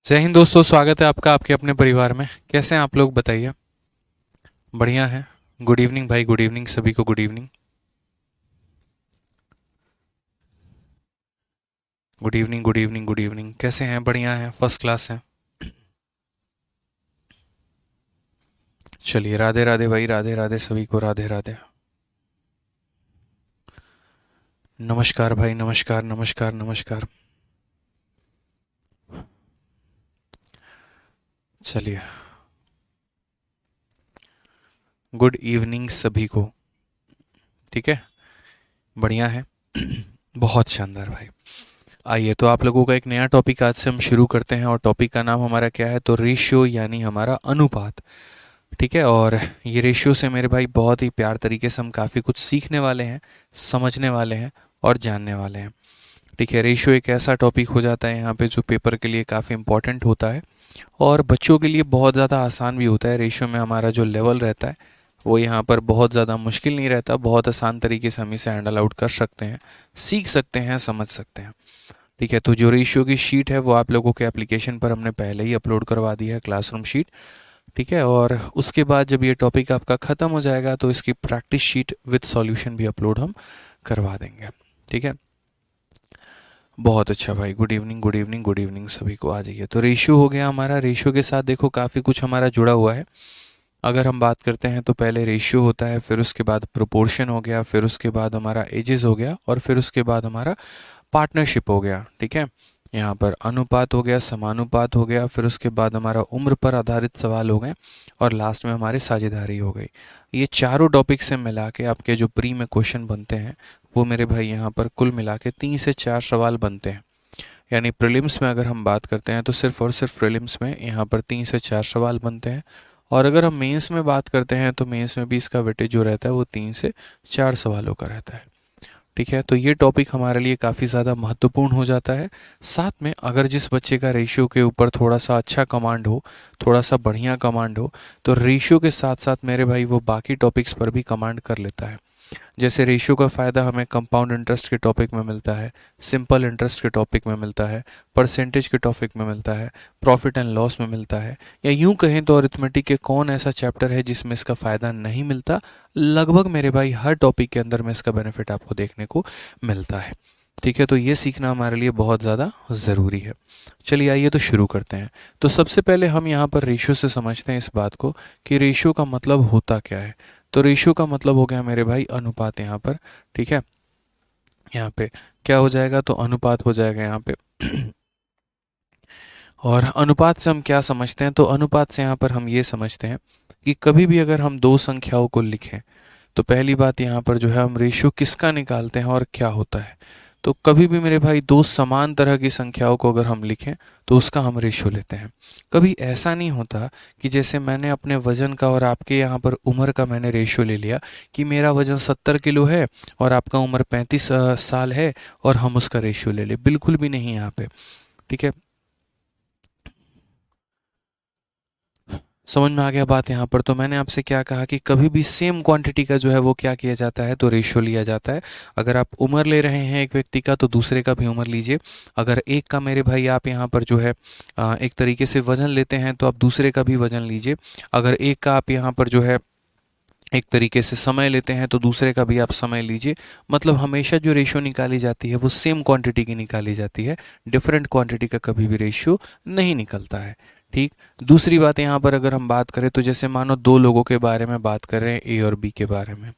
जय हिंद दोस्तों, स्वागत है आपका आपके अपने परिवार में। कैसे हैं आप लोग, बताइए। बढ़िया है। गुड इवनिंग भाई, गुड इवनिंग सभी को, good evening. Good evening, good evening, good evening. कैसे हैं? बढ़िया हैं, फर्स्ट क्लास हैं। चलिए, राधे राधे भाई, राधे राधे सभी को, राधे राधे। नमस्कार भाई, नमस्कार नमस्कार नमस्कार। चलिए, गुड इवनिंग सभी को। ठीक है, बढ़िया है। बहुत शानदार भाई। आइए, तो आप लोगों का एक नया टॉपिक आज से हम शुरू करते हैं, और टॉपिक का नाम हमारा क्या है? तो रेशियो, यानी हमारा अनुपात। ठीक है, और ये रेशियो से मेरे भाई बहुत ही प्यार तरीके से हम काफ़ी कुछ सीखने वाले हैं, समझने वाले हैं और जानने वाले हैं। ठीक है, रेशियो एक ऐसा टॉपिक हो जाता है यहाँ पे जो पेपर के लिए काफ़ी इंपॉर्टेंट होता है, और बच्चों के लिए बहुत ज़्यादा आसान भी होता है। रेशियो में हमारा जो लेवल रहता है वो यहाँ पर बहुत ज़्यादा मुश्किल नहीं रहता, बहुत आसान तरीके से हम इसे हैंडल आउट कर सकते हैं, सीख सकते हैं, समझ सकते हैं। ठीक है, तो जो रेशियो की शीट है वो आप लोगों के एप्लीकेशन पर हमने पहले ही अपलोड करवा दी है, क्लासरूम शीट। ठीक है, और उसके बाद जब ये टॉपिक आपका ख़त्म हो जाएगा तो इसकी प्रैक्टिस शीट विद सॉल्यूशन भी अपलोड हम करवा देंगे। ठीक है, बहुत अच्छा भाई। Good evening, good evening, good evening सभी को। आ जाइए, तो रेशियो हो गया हमारा। रेशियो के साथ देखो काफ़ी कुछ हमारा जुड़ा हुआ है। अगर हम बात करते हैं तो पहले रेशियो होता है, फिर उसके बाद प्रोपोर्शन हो गया, फिर उसके बाद हमारा एजेस हो गया, और फिर उसके बाद हमारा पार्टनरशिप हो गया। ठीक है, यहाँ पर अनुपात हो गया, समानुपात हो गया, फिर उसके बाद हमारा उम्र पर आधारित सवाल हो गए, और लास्ट में हमारी साझेदारी हो गई। ये चारों टॉपिक से मिला के आपके जो प्री में क्वेश्चन बनते हैं वो मेरे भाई यहाँ पर कुल मिला के 3 से 4 सवाल बनते हैं। यानी प्रीलिम्स में अगर हम बात करते हैं तो सिर्फ और सिर्फ प्रीलिम्स में यहाँ पर 3 से 4 सवाल बनते हैं, और अगर हम मेंस में बात करते हैं तो मेंस में भी इसका वेटेज जो रहता है वो 3 से 4 सवालों का रहता है। ठीक है, तो ये टॉपिक हमारे लिए काफ़ी ज़्यादा महत्वपूर्ण हो जाता है। साथ में अगर जिस बच्चे का रेशियो के ऊपर थोड़ा सा अच्छा कमांड हो, थोड़ा सा बढ़िया कमांड हो, तो रेशियो के साथ साथ मेरे भाई वो बाकी टॉपिक्स पर भी कमांड कर लेता है। जैसे रेशियो का फ़ायदा हमें कंपाउंड इंटरेस्ट के टॉपिक में मिलता है, सिंपल इंटरेस्ट के टॉपिक में मिलता है, परसेंटेज के टॉपिक में मिलता है, प्रॉफिट एंड लॉस में मिलता है, या यूं कहें तो अरिथमेटिक के कौन ऐसा चैप्टर है जिसमें इसका फ़ायदा नहीं मिलता। लगभग मेरे भाई हर टॉपिक के अंदर में इसका बेनिफिट आपको देखने को मिलता है। ठीक है, तो ये सीखना हमारे लिए बहुत ज़्यादा ज़रूरी है। चलिए, आइए तो शुरू करते हैं। तो सबसे पहले हम यहाँ पर रेशियो से समझते हैं इस बात को कि रेशियो का मतलब होता क्या है। तो रेशियो का मतलब हो गया मेरे भाई अनुपात यहाँ पर। ठीक है, यहाँ पे क्या हो जाएगा? तो अनुपात हो जाएगा यहाँ पे। और अनुपात से हम क्या समझते हैं? तो अनुपात से यहाँ पर हम ये समझते हैं कि कभी भी अगर हम दो संख्याओं को लिखें तो पहली बात यहाँ पर जो है हम रेशियो किसका निकालते हैं और क्या होता है। तो कभी भी मेरे भाई दो समान तरह की संख्याओं को अगर हम लिखें तो उसका हम रेशियो लेते हैं। कभी ऐसा नहीं होता कि जैसे मैंने अपने वज़न का और आपके यहाँ पर उम्र का मैंने रेशियो ले लिया कि मेरा वज़न 70 किलो है और आपका उम्र 35 साल है, और हम उसका रेशियो ले लें। बिल्कुल भी नहीं यहाँ पे। ठीक है, समझ में आ गया बात यहाँ पर? तो मैंने आपसे क्या कहा कि कभी भी सेम क्वांटिटी का जो है वो क्या किया जाता है? तो रेशियो लिया जाता है। अगर आप उम्र ले रहे हैं एक व्यक्ति का तो दूसरे का भी उम्र लीजिए। अगर एक का मेरे भाई आप यहाँ पर जो है एक तरीके से वज़न लेते हैं तो आप दूसरे का भी वज़न लीजिए। अगर एक का आप यहाँ पर जो है एक तरीके से समय लेते हैं तो दूसरे का भी आप समय लीजिए। मतलब हमेशा जो रेशियो निकाली जाती है वो सेम क्वांटिटी की निकाली जाती है, डिफरेंट क्वांटिटी का कभी भी रेशियो नहीं निकलता है। ठीक, दूसरी बात यहाँ पर अगर हम बात करें तो जैसे मानो दो लोगों के बारे में बात कर रहे हैं, ए और बी के बारे में।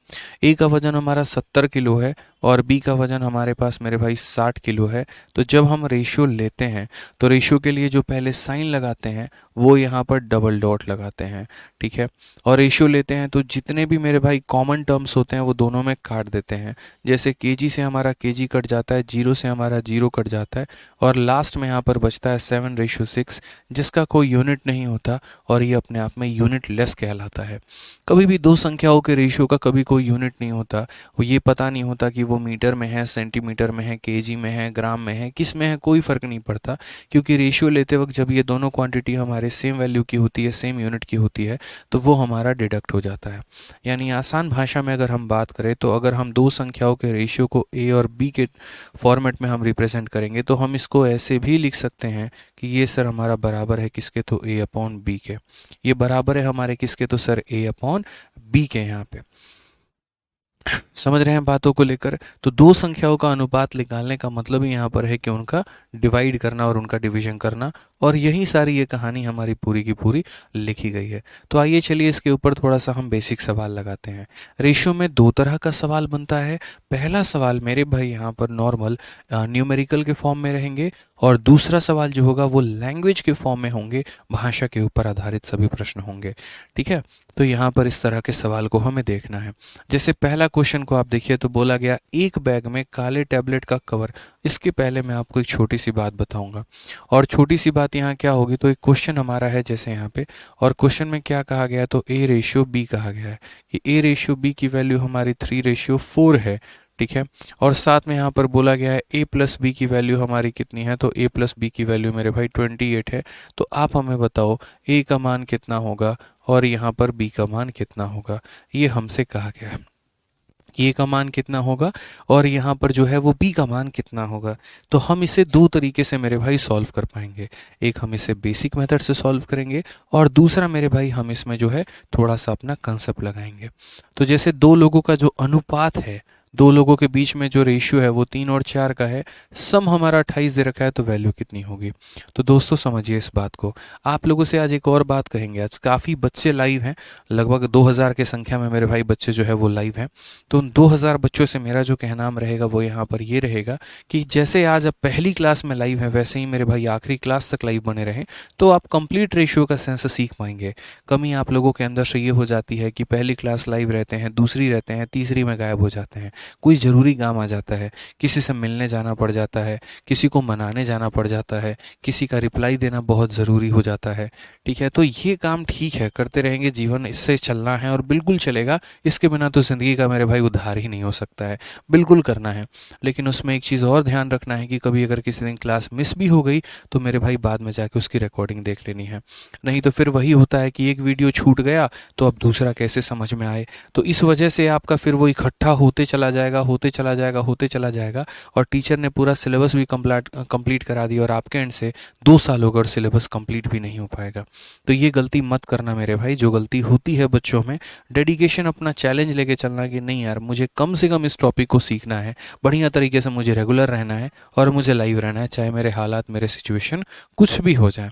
ए का वजन हमारा 70 किलो है और बी का वजन हमारे पास मेरे भाई 60 किलो है। तो जब हम रेशियो लेते हैं तो रेशियो के लिए जो पहले साइन लगाते हैं वो यहाँ पर डबल डॉट लगाते हैं। ठीक है, और रेशियो लेते हैं तो जितने भी मेरे भाई कॉमन टर्म्स होते हैं वो दोनों में काट देते हैं। जैसे केजी से हमारा केजी कट जाता है, जीरो से हमारा जीरो कट जाता है, और लास्ट में यहाँ पर बचता है 7:6, जिसका कोई यूनिट नहीं होता, और ये अपने आप में यूनिट लेस कहलाता है। कभी भी दो संख्याओं के रेशियो का कभी कोई यूनिट नहीं होता। वो ये पता नहीं होता कि वो मीटर में है, सेंटीमीटर में है, केजी में है, ग्राम में है, किस में है, कोई फ़र्क नहीं पड़ता। क्योंकि रेशियो लेते वक्त जब ये दोनों क्वांटिटी हमारे सेम वैल्यू की होती है, सेम यूनिट की होती है, तो वो हमारा डिडक्ट हो जाता है। यानी आसान भाषा में अगर हम बात करें तो अगर हम दो संख्याओं के रेशियो को ए और बी के फॉर्मेट में हम रिप्रेजेंट करेंगे तो हम इसको ऐसे भी लिख सकते हैं कि ये सर हमारा बराबर है किसके, तो a अपॉन बी के। ये बराबर है हमारे किसके, तो सर a अपॉन बी के। यहाँ पे समझ रहे हैं बातों को लेकर। तो दो संख्याओं का अनुपात निकालने का मतलब ही यहाँ पर है कि उनका डिवाइड करना और उनका डिवीजन करना, और यही सारी ये कहानी हमारी पूरी की पूरी लिखी गई है। तो आइए चलिए इसके ऊपर थोड़ा सा हम बेसिक सवाल लगाते हैं। रेशियो में दो तरह का सवाल बनता है। पहला सवाल मेरे भाई यहाँ पर नॉर्मल न्यूमेरिकल के फॉर्म में रहेंगे, और दूसरा सवाल जो होगा वो लैंग्वेज के फॉर्म में होंगे, भाषा के ऊपर आधारित सभी प्रश्न होंगे। ठीक है, तो यहाँ पर इस तरह के सवाल को हमें देखना है। जैसे पहला क्वेश्चन को आप देखिए तो बोला गया एक बैग में काले टैबलेट का कवर। इसके पहले मैं आपको एक छोटी सी बात बताऊंगा, और छोटी सी बात यहाँ क्या होगी, तो एक क्वेश्चन हमारा है जैसे यहाँ पे, और क्वेश्चन में क्या कहा गया है, तो a रेशियो b कहा गया है कि a रेशियो b की वैल्यू हमारी 3:4 है। ठीक है, और साथ में यहाँ पर बोला गया है a प्लस बी की वैल्यू हमारी कितनी है, तो a प्लस बी की वैल्यू मेरे भाई 28 है। तो आप हमें बताओ a का मान कितना होगा और यहाँ पर b का मान कितना होगा। ये हमसे कहा गया है कि a का मान कितना होगा और यहाँ पर जो है वो b का मान कितना होगा। तो हम इसे दो तरीके से मेरे भाई सॉल्व कर पाएंगे। एक हम इसे बेसिक मेथड से सॉल्व करेंगे, और दूसरा मेरे भाई हम इसमें जो है थोड़ा सा अपना कंसेप्ट लगाएंगे। तो जैसे दो लोगों का जो अनुपात है, दो लोगों के बीच में जो रेशियो है वो 3 और 4 का है, सम हमारा 28 दे रखा है, तो वैल्यू कितनी होगी। तो दोस्तों समझिए इस बात को। आप लोगों से आज एक और बात कहेंगे, आज काफ़ी बच्चे लाइव हैं, लगभग 2000 के संख्या में मेरे भाई बच्चे जो है वो लाइव हैं। तो उन 2000 बच्चों से मेरा जो कहनाम रहेगा वो यहाँ पर ये रहेगा कि जैसे आज आप पहली क्लास में लाइव हैं, वैसे ही मेरे भाई आखिरी क्लास तक लाइव बने रहें, तो आप कंप्लीट रेशियो का सेंस सीख पाएंगे। कमी आप लोगों के अंदर से ये हो जाती है कि पहली क्लास लाइव रहते हैं, दूसरी रहते हैं, तीसरी में गायब हो जाते हैं, कोई ज़रूरी काम आ जाता है, किसी से मिलने जाना पड़ जाता है, किसी को मनाने जाना पड़ जाता है, किसी का रिप्लाई देना बहुत ज़रूरी हो जाता है। ठीक है, तो ये काम ठीक है, करते रहेंगे, जीवन इससे चलना है और बिल्कुल चलेगा। इसके बिना तो ज़िंदगी का मेरे भाई उद्धार ही नहीं हो सकता है, बिल्कुल करना है। लेकिन उसमें एक चीज़ और ध्यान रखना है कि कभी अगर किसी दिन क्लास मिस भी हो गई तो मेरे भाई बाद में जाके उसकी रिकॉर्डिंग देख लेनी है। नहीं तो फिर वही होता है कि एक वीडियो छूट गया तो अब दूसरा कैसे समझ में आए। तो इस वजह से आपका फिर वो इकट्ठा होते चला जाएगा, होते चला जाएगा, होते चला जाएगा, और टीचर ने पूरा सिलेबस भी कंप्लीट करा दिया और आपके एंड से 2 साल होगा और सिलेबस कंप्लीट भी नहीं हो पाएगा। तो ये गलती मत करना मेरे भाई। जो गलती होती है बच्चों में, डेडिकेशन, अपना चैलेंज लेके चलना कि नहीं यार मुझे कम से कम इस टॉपिक को सीखना है, बढ़िया तरीके से मुझे रेगुलर रहना है और मुझे लाइव रहना है, चाहे मेरे हालात, मेरे सिचुएशन कुछ भी हो जाए।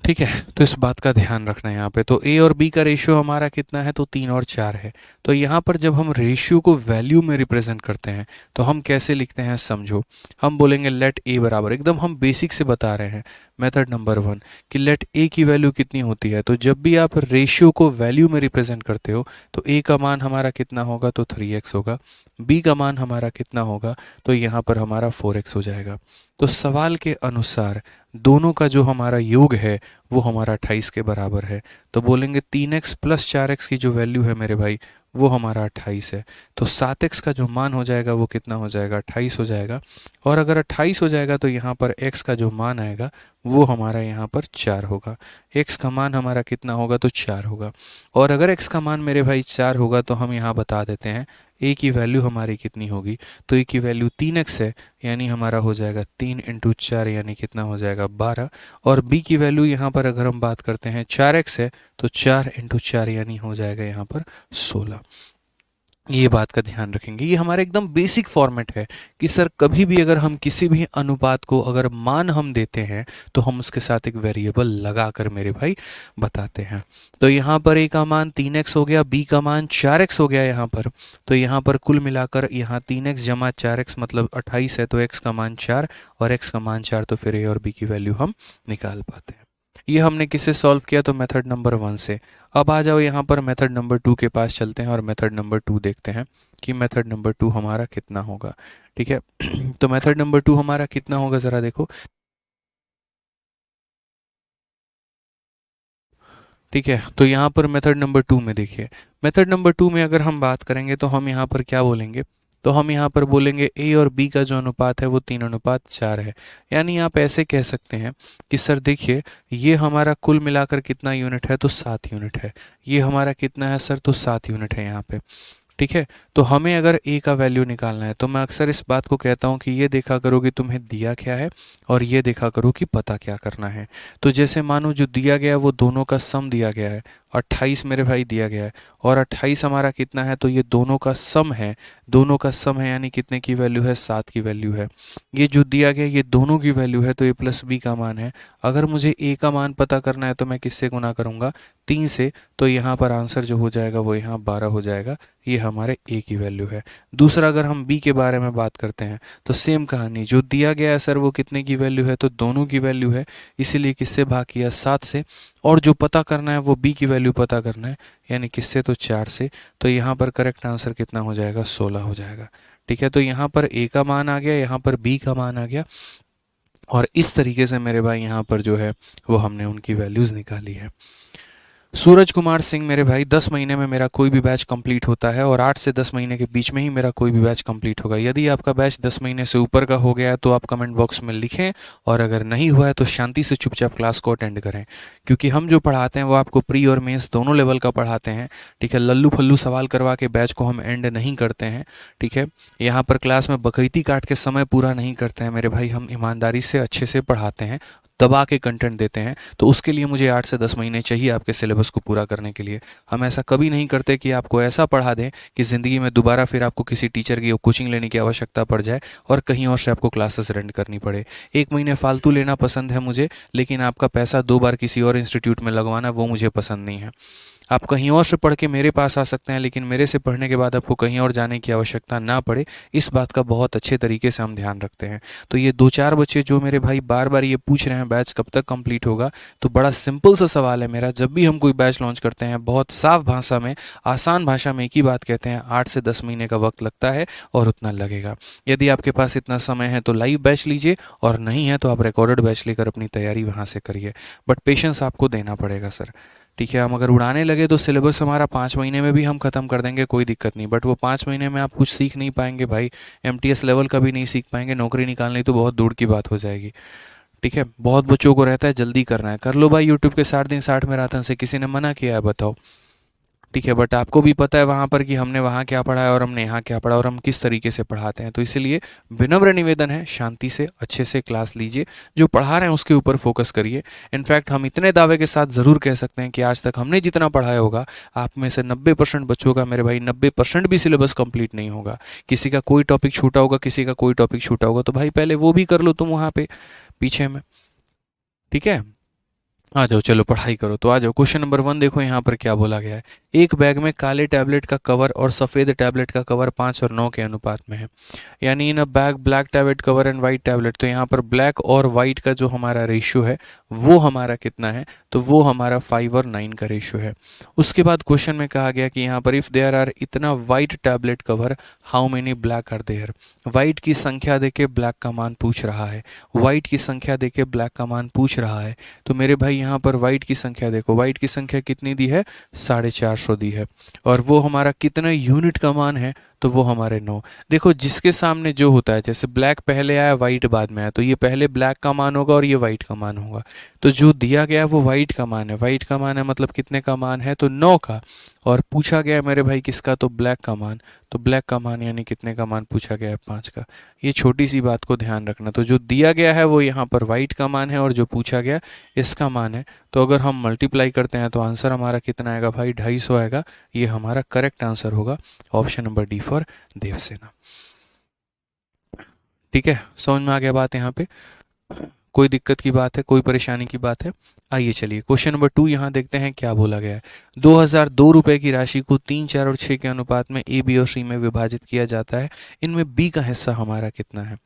ठीक है, तो इस बात का ध्यान रखना है यहाँ पे। तो ए और बी का रेशियो हमारा कितना है, तो 3 और 4 है। तो यहाँ पर जब हम रेशियो को वैल्यू में रिप्रेजेंट करते हैं तो हम कैसे लिखते हैं, समझो। हम बोलेंगे लेट ए बराबर, एकदम हम बेसिक से बता रहे हैं, मेथड नंबर 1 कि लेट ए की वैल्यू कितनी होती है। तो जब भी आप रेशियो को वैल्यू में रिप्रेजेंट करते हो तो ए का मान हमारा कितना होगा, तो 3x होगा। बी का मान हमारा कितना होगा, तो यहाँ पर हमारा 4x हो जाएगा। तो सवाल के अनुसार दोनों का जो हमारा योग है वो हमारा 28 के बराबर है। तो बोलेंगे 3x प्लस 4x की जो वैल्यू है मेरे भाई वो हमारा 28 है। तो 7x का जो मान हो जाएगा वो कितना हो जाएगा, 28 हो जाएगा। और अगर 28 हो जाएगा तो यहाँ पर x का जो मान आएगा वो हमारा यहाँ पर 4 होगा। x का मान हमारा कितना होगा, तो 4 होगा। और अगर x का मान मेरे भाई 4 होगा तो हम यहाँ बता देते हैं a की वैल्यू हमारी कितनी होगी। तो a की वैल्यू 3x है, यानी हमारा हो जाएगा 3 × 4 यानी कितना हो जाएगा 12। और b की वैल्यू यहाँ पर अगर हम बात करते हैं 4x है, तो 4 × 4 यानी हो जाएगा यहाँ पर 16। ये बात का ध्यान रखेंगे। ये हमारा एकदम बेसिक फॉर्मेट है कि सर कभी भी अगर हम किसी भी अनुपात को अगर मान हम देते हैं तो हम उसके साथ एक वेरिएबल लगा कर मेरे भाई बताते हैं। तो यहाँ पर a का मान 3x हो गया, b का मान 4x हो गया यहाँ पर। तो यहाँ पर कुल मिलाकर यहाँ 3x जमा 4x मतलब 28 है, तो x का मान 4 और x का मान 4, तो फिर a और b की वैल्यू हम निकाल पाते हैं। ये हमने किससे सॉल्व किया, तो मेथड नंबर 1 से। अब आ जाओ यहाँ पर मेथड नंबर 2 के पास चलते हैं और मेथड नंबर 2 देखते हैं कि मेथड नंबर 2 हमारा कितना होगा। ठीक है तो मेथड नंबर 2 हमारा कितना होगा, ज़रा देखो। ठीक है, तो यहाँ पर मेथड नंबर 2 में देखिए, मेथड नंबर 2 में अगर हम बात करेंगे तो हम यहाँ पर क्या बोलेंगे, तो हम यहाँ पर बोलेंगे a और b का जो अनुपात है वो 3:4 है। यानी आप ऐसे कह सकते हैं कि सर देखिए ये हमारा कुल मिलाकर कितना यूनिट है, तो 7 यूनिट है। ये हमारा कितना है सर, तो 7 यूनिट है यहाँ पे। ठीक है। तो हमें अगर ए का वैल्यू निकालना है तो मैं अक्सर इस बात को कहता हूँ कि ये देखा करो कि तुम्हें दिया क्या है और ये देखा करो कि पता क्या करना है। तो जैसे मानो जो दिया गया है वो दोनों का सम दिया गया है, 28 मेरे भाई दिया गया है, और 28 हमारा कितना है, तो ये दोनों का सम है। दोनों का सम है यानी कितने की वैल्यू है, 7 की वैल्यू है। ये जो दिया गया ये दोनों की वैल्यू है, तो ए प्लस बी का मान है। अगर मुझे ए का मान पता करना है तो मैं किससे गुना करूँगा, 3 से। तो यहाँ पर आंसर जो हो जाएगा वो यहाँ 12 हो जाएगा। ये हमारे ए की वैल्यू है। दूसरा, अगर हम बी के बारे में बात करते हैं तो सेम कहानी, जो दिया गया है सर वो कितने की वैल्यू है, तो दोनों की वैल्यू है, इसीलिए किससे भाग किया, 7 से। और जो पता करना है वो बी की वैल्यू पता करना है, यानी किससे, तो 4 से। तो यहाँ पर करेक्ट आंसर कितना हो जाएगा, 16 हो जाएगा। ठीक है, तो यहाँ पर ए का मान आ गया, यहाँ पर बी का मान आ गया, और इस तरीके से मेरे भाई यहाँ पर जो है वो हमने उनकी वैल्यूज़ निकाली है। सूरज कुमार सिंह मेरे भाई, 10 महीने में मेरा कोई भी बैच कंप्लीट होता है और 8 से 10 महीने के बीच में ही मेरा कोई भी बैच कंप्लीट होगा। यदि आपका बैच 10 महीने से ऊपर का हो गया है तो आप कमेंट बॉक्स में लिखें, और अगर नहीं हुआ है तो शांति से चुपचाप क्लास को अटेंड करें, क्योंकि हम जो पढ़ाते हैं वो आपको प्री और मेंस दोनों लेवल का पढ़ाते हैं। ठीक है, लल्लू फल्लू सवाल करवा के बैच को हम एंड नहीं करते हैं। ठीक है, यहाँ पर क्लास में बकैती काट के समय पूरा नहीं करते हैं मेरे भाई, हम ईमानदारी से अच्छे से पढ़ाते हैं, दबा के कंटेंट देते हैं। तो उसके लिए मुझे 8 से 10 महीने चाहिए आपके सिलेबस को पूरा करने के लिए। हम ऐसा कभी नहीं करते कि आपको ऐसा पढ़ा दें कि ज़िंदगी में दोबारा फिर आपको किसी टीचर की कोचिंग लेने की आवश्यकता पड़ जाए और कहीं और से आपको क्लासेस रेंट करनी पड़े। 1 महीने फालतू लेना पसंद है मुझे, लेकिन आपका पैसा 2 बार किसी और इंस्टीट्यूट में लगवाना वो मुझे पसंद नहीं है। आप कहीं और से पढ़ के मेरे पास आ सकते हैं, लेकिन मेरे से पढ़ने के बाद आपको कहीं और जाने की आवश्यकता ना पड़े, इस बात का बहुत अच्छे तरीके से हम ध्यान रखते हैं। तो ये 2-4 बच्चे जो मेरे भाई बार बार ये पूछ रहे हैं बैच कब तक कंप्लीट होगा, तो बड़ा सिंपल सा सवाल है मेरा। जब भी हम कोई बैच लॉन्च करते हैं, बहुत साफ भाषा में, आसान भाषा में एक ही बात कहते हैं, 8 से 10 महीने का वक्त लगता है और उतना लगेगा। यदि आपके पास इतना समय है तो लाइव बैच लीजिए, और नहीं है तो आप रिकॉर्डेड बैच लेकर अपनी तैयारी वहाँ से करिए। बट पेशेंस आपको देना पड़ेगा सर। ठीक है, हम अगर उड़ाने लगे तो सिलेबस हमारा 5 महीने में भी हम ख़त्म कर देंगे, कोई दिक्कत नहीं। बट वो 5 महीने में आप कुछ सीख नहीं पाएंगे भाई, एमटीएस लेवल का भी नहीं सीख पाएंगे, नौकरी निकालनी तो बहुत दूर की बात हो जाएगी। ठीक है, बहुत बच्चों को रहता है जल्दी करना है, कर लो भाई यूट्यूब के 60 दिन 60 मैराथन से, किसी ने मना किया है बताओ। ठीक है, बट आपको भी पता है वहाँ पर कि हमने वहाँ क्या पढ़ा है और हमने यहाँ क्या पढ़ा और हम किस तरीके से पढ़ाते हैं। तो इसलिए विनम्र निवेदन है, शांति से अच्छे से क्लास लीजिए, जो पढ़ा रहे हैं उसके ऊपर फोकस करिए। इनफैक्ट हम इतने दावे के साथ ज़रूर कह सकते हैं कि आज तक हमने जितना पढ़ाया होगा, आप में से 90% बच्चों का मेरे भाई 90% भी सिलेबस कंप्लीट नहीं होगा। किसी का कोई टॉपिक छूटा होगा, किसी का कोई टॉपिक छूटा होगा, तो भाई पहले वो भी कर लो तुम वहाँ पे पीछे में। ठीक है, आ जाओ, चलो पढ़ाई करो। तो आ जाओ, क्वेश्चन नंबर 1 देखो यहाँ पर क्या बोला गया है। एक बैग में काले टैबलेट का कवर और सफ़ेद टैबलेट का कवर 5 और 9 के अनुपात में है, यानी in a bag black tablet cover and white tablet. तो यहाँ पर ब्लैक और वाइट का जो हमारा रेशियो है वो हमारा कितना है, तो वो हमारा 5 और 9 का रेशियो है। उसके बाद क्वेश्चन में कहा गया कि यहाँ पर इफ़ देयर आर इतना white tablet cover, how many black are there. White की संख्या देके ब्लैक का मान पूछ रहा है, वाइट की संख्या देके ब्लैक का मान पूछ रहा है। तो मेरे भाई यहाँ पर वाइट की संख्या देखो, वाइट की संख्या कितनी दी है, 450 दी है, और वो हमारा कितना यूनिट का मान है, तो वो हमारे 9। देखो जिसके सामने जो होता है, जैसे ब्लैक पहले आया वाइट बाद में आया, तो ये पहले ब्लैक का मान होगा और ये वाइट का मान होगा। तो जो दिया गया है वो वाइट का मान है, वाइट का मान है मतलब कितने का मान है, तो 9 का। और पूछा गया है मेरे भाई किसका, तो ब्लैक का मान। तो ब्लैक का मान यानी कितने का मान पूछा गया है, 5 का। ये छोटी सी बात को ध्यान रखना। तो जो दिया गया है वो यहाँ पर वाइट का मान है और जो पूछा गया इसका मान है। तो अगर हम मल्टीप्लाई करते हैं तो आंसर हमारा कितना आएगा भाई, 250 आएगा। ये हमारा करेक्ट आंसर होगा, option number D for Devsena. ठीक है, समझ में आ गया बात यहाँ पे, कोई दिक्कत की बात है, कोई परेशानी की बात है। आइए चलिए क्वेश्चन नंबर 2 यहाँ देखते हैं क्या बोला गया है। 2002 रुपये की राशि को 3, 4 और 6 के अनुपात में ए, बी और सी में विभाजित किया जाता है, इनमें बी का हिस्सा हमारा कितना है।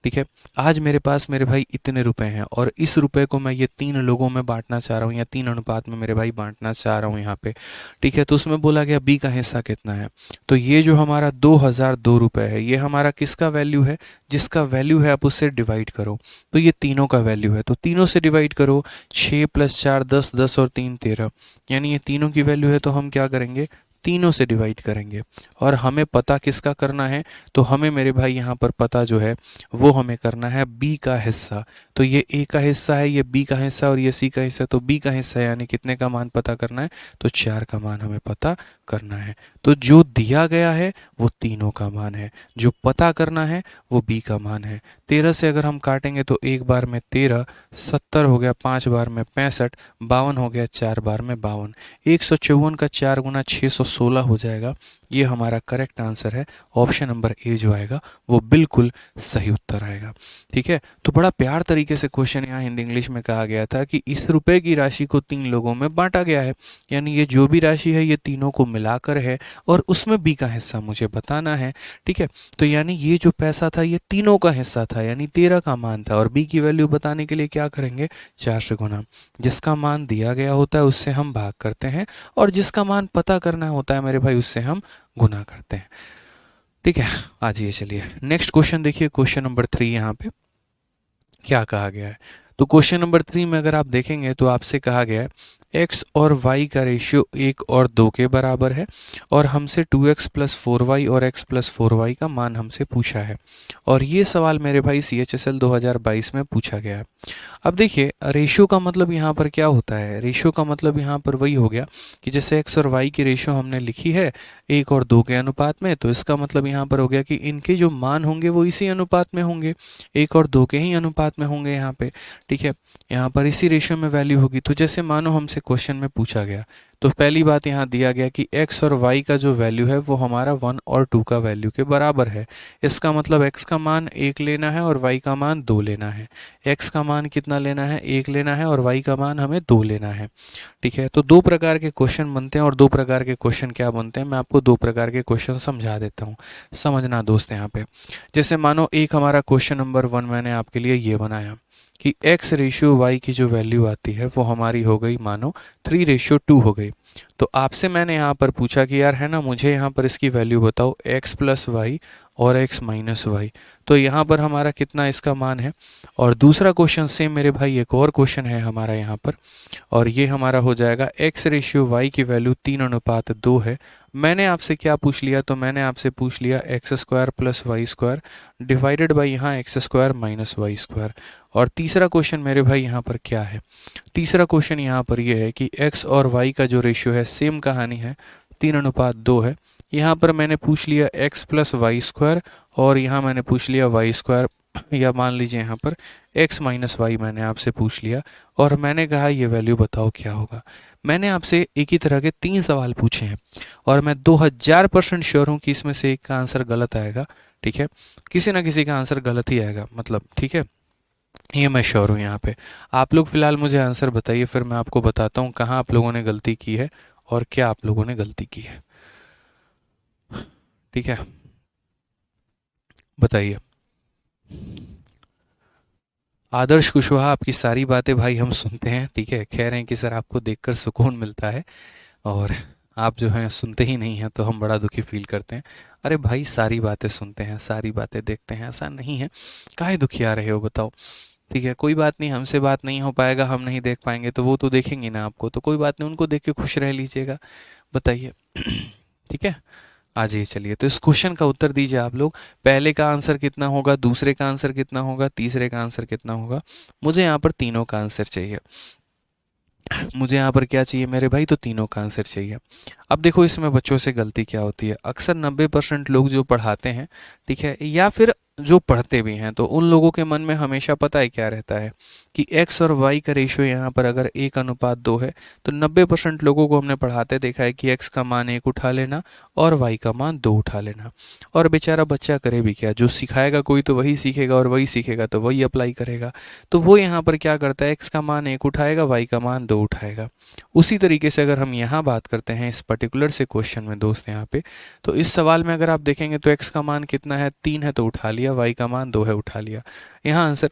ठीक है, आज मेरे पास मेरे भाई इतने रुपए हैं और इस रुपए को मैं ये 3 लोगों में बांटना चाह रहा हूँ, या 3 अनुपात में मेरे भाई बांटना चाह रहा हूँ यहाँ पे। ठीक है, तो उसमें बोला गया बी का हिस्सा कितना है। तो ये जो हमारा 2002 रुपये है, ये हमारा किसका वैल्यू है, जिसका वैल्यू है आप उससे डिवाइड करो। तो ये तीनों का वैल्यू है, तो तीनों से डिवाइड करो। 6 + 4 10, 10 और 3 13, यानी ये तीनों की वैल्यू है। तो हम क्या करेंगे, तीनों से डिवाइड करेंगे। और हमें पता किसका करना है, तो हमें मेरे भाई यहाँ पर पता जो है वो हमें करना है बी का हिस्सा। तो ये ए का हिस्सा है, ये बी का हिस्सा और ये सी का हिस्सा, तो बी का हिस्सा यानी कितने का मान पता करना है, तो 4 का मान हमें पता करना है। तो जो दिया गया है वो तीनों का मान है, जो पता करना है वो बी का मान है। 13 से अगर हम काटेंगे तो एक बार में 13, 70 हो गया, 5 बार में 65, 52 हो गया, 4 बार में 52। 154 का 4 गुना 616 हो जाएगा। ये हमारा करेक्ट आंसर है। ऑप्शन नंबर ए जो आएगा वो बिल्कुल सही उत्तर आएगा। ठीक है, तो बड़ा प्यार तरीके से क्वेश्चन यहाँ हिंदी इंग्लिश में कहा गया था कि इस रुपए की राशि को 3 लोगों में बांटा गया है, यानी ये जो भी राशि है ये तीनों को मिलाकर है और उसमें बी का हिस्सा मुझे बताना है। ठीक है, तो यानी ये जो पैसा था ये तीनों का हिस्सा था, यानी 13 का मान था, और बी की वैल्यू बताने के लिए क्या करेंगे, 4 से गुना। जिसका मान दिया गया होता है उससे हम भाग करते हैं, और जिसका मान पता करना होता है मेरे भाई उससे हम गुना करते हैं। ठीक है, आ जाइए चलिए नेक्स्ट क्वेश्चन देखिए, क्वेश्चन नंबर 3 यहाँ पे क्या कहा गया है। तो क्वेश्चन नंबर 3 में अगर आप देखेंगे तो आपसे कहा गया है x और y का रेशियो 1 और 2 के बराबर है, और हमसे 2x प्लस 4y और x प्लस 4y का मान हमसे पूछा है। और ये सवाल मेरे भाई CHSL 2022 में पूछा गया है। अब देखिए रेशियो का मतलब यहाँ पर क्या होता है, रेशियो का मतलब यहाँ पर वही हो गया कि जैसे x और y की रेशियो हमने लिखी है 1 और 2 के अनुपात में, तो इसका मतलब यहाँ पर हो गया कि इनके जो मान होंगे वो इसी अनुपात में होंगे, 1 और 2 के ही अनुपात में होंगे यहाँ पे। ठीक है, यहाँ पर इसी रेशियो में वैल्यू होगी। तो जैसे मानो हमसे क्वेश्चन में पूछा गया, तो पहली बात यहाँ दिया गया कि x और y का जो वैल्यू है वो हमारा 1 और 2 का वैल्यू के बराबर है। इसका मतलब x का मान 1 लेना है और y का मान 2 लेना है। x का मान कितना लेना है, 1 लेना है, और y का मान हमें 2 लेना है। ठीक है, तो दो प्रकार के क्वेश्चन बनते हैं, और दो प्रकार के क्वेश्चन क्या बनते हैं मैं आपको दो प्रकार के क्वेश्चन समझा देता हूँ, समझना दोस्त यहाँ पे। जैसे मानो एक हमारा क्वेश्चन नंबर 1 मैंने आपके लिए ये बनाया कि x रेशियो y की जो वैल्यू आती है वो हमारी हो गई मानो 3:2 हो गई। तो आपसे मैंने यहाँ पर पूछा कि यार है ना, मुझे यहाँ पर इसकी वैल्यू बताओ x प्लस वाई और x माइनस वाई। तो यहाँ पर हमारा कितना इसका मान है। और दूसरा क्वेश्चन सेम मेरे भाई एक और क्वेश्चन है हमारा यहाँ पर, और ये हमारा हो जाएगा x रेशियो y की वैल्यू 3:2 है। मैंने आपसे क्या पूछ लिया, तो मैंने आपसे पूछ लिया x square plus y square divided by यहाँ x square minus y square. और तीसरा क्वेश्चन मेरे भाई यहाँ पर क्या है, तीसरा क्वेश्चन यहाँ पर यह है कि x और y का जो रेशियो है सेम कहानी है 3:2 है। यहाँ पर मैंने पूछ लिया x प्लस वाई स्क्वायर, और यहाँ मैंने पूछ लिया वाई स्क्वायर, या मान लीजिए यहाँ पर x माइनस वाई मैंने आपसे पूछ लिया, और मैंने कहा ये वैल्यू बताओ क्या होगा। मैंने आपसे एक ही तरह के 3 सवाल पूछे हैं, और मैं 2000% श्योर हूँ कि इसमें से एक का आंसर गलत आएगा। ठीक है, किसी ना किसी का आंसर गलत ही आएगा, मतलब ठीक है, ये मैं श्योर हूँ यहाँ पे। आप लोग फिलहाल मुझे आंसर बताइए, फिर मैं आपको बताता हूँ कहाँ आप लोगों ने गलती की है और क्या आप लोगों ने गलती की है। ठीक है, बताइए। आदर्श कुशवाहा, आपकी सारी बातें भाई हम सुनते हैं। ठीक है, कह रहे हैं कि सर आपको देखकर सुकून मिलता है, और आप जो हैं सुनते ही नहीं हैं, तो हम बड़ा दुखी फील करते हैं। अरे भाई सारी बातें सुनते हैं, सारी बातें देखते हैं, ऐसा नहीं है, काहे दुखी आ रहे हो बताओ। ठीक है, कोई बात नहीं, हमसे बात नहीं हो पाएगा, हम नहीं देख पाएंगे, तो वो तो देखेंगे ना आपको, तो कोई बात नहीं, उनको देख के खुश रह लीजिएगा। बताइए। ठीक है, आ जाइए चलिए, तो इस क्वेश्चन का उत्तर दीजिए आप लोग। पहले का आंसर कितना होगा, दूसरे का आंसर कितना होगा, तीसरे का आंसर कितना होगा। मुझे यहाँ पर तीनों का आंसर चाहिए, मुझे यहाँ पर क्या चाहिए मेरे भाई, तो तीनों का आंसर चाहिए। अब देखो इसमें बच्चों से गलती क्या होती है, अक्सर 90% लोग जो पढ़ाते हैं, ठीक है, या फिर जो पढ़ते भी हैं, तो उन लोगों के मन में हमेशा पता है क्या रहता है कि x और y का रेशियो यहाँ पर अगर 1:2 है, तो 90% लोगों को हमने पढ़ाते देखा है कि x का मान 1 उठा लेना और y का मान 2 उठा लेना। और बेचारा बच्चा करे भी क्या, जो सिखाएगा कोई तो वही सीखेगा, और वही सीखेगा तो वही अप्लाई करेगा। तो वो यहाँ पर क्या करता है, x का मान 1 उठाएगा, y का मान 2 उठाएगा। उसी तरीके से अगर हम यहाँ बात करते हैं इस पर्टिकुलर से क्वेश्चन में दोस्त यहाँ पे, तो इस सवाल में अगर आप देखेंगे तो x का मान कितना है, 3 है तो उठा लिया, y का मान 2 है उठा लिया। यहाँ आंसर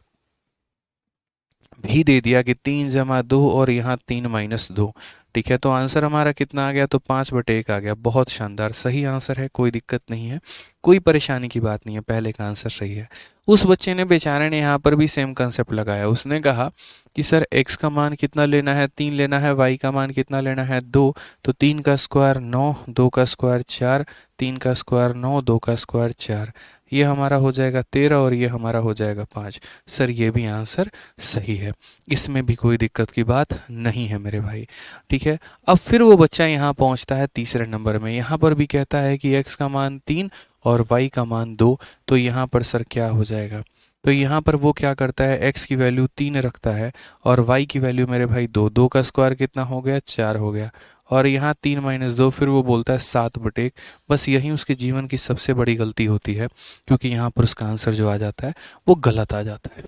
भी दे दिया कि 3 + 2 और यहाँ 3 - 2। ठीक है, तो आंसर हमारा कितना आ गया, तो 5/1 आ गया। बहुत शानदार, सही आंसर है, कोई दिक्कत नहीं है, कोई परेशानी की बात नहीं है, पहले का आंसर सही है। उस बच्चे ने बेचारे ने यहाँ पर भी सेम कंसेप्ट लगाया, उसने कहा कि सर x का मान कितना लेना है, 3 लेना है, y का मान कितना लेना है, 2। तो 3 का स्क्वायर 9, 2 का स्क्वायर 4, 3 का स्क्वायर 9, 2 का स्क्वायर 4, ये हमारा हो जाएगा 13 और ये हमारा हो जाएगा 5। सर ये भी आंसर सही है, इसमें भी कोई दिक्कत की बात नहीं है मेरे भाई। ठीक है, अब फिर वो बच्चा यहाँ पहुँचता है तीसरे नंबर में, यहाँ पर भी कहता है कि x का मान 3 और y का मान 2। तो यहाँ पर सर क्या हो जाएगा, तो यहाँ पर वो क्या करता है, x की वैल्यू 3 रखता है और y की वैल्यू मेरे भाई 2। 2 का स्क्वायर कितना हो गया, 4 हो गया, और यहाँ 3 माइनस 2, फिर वो बोलता है 7/1। बस यही उसके जीवन की सबसे बड़ी गलती होती है, क्योंकि यहाँ पर उसका आंसर जो आ जाता है वो गलत आ जाता है।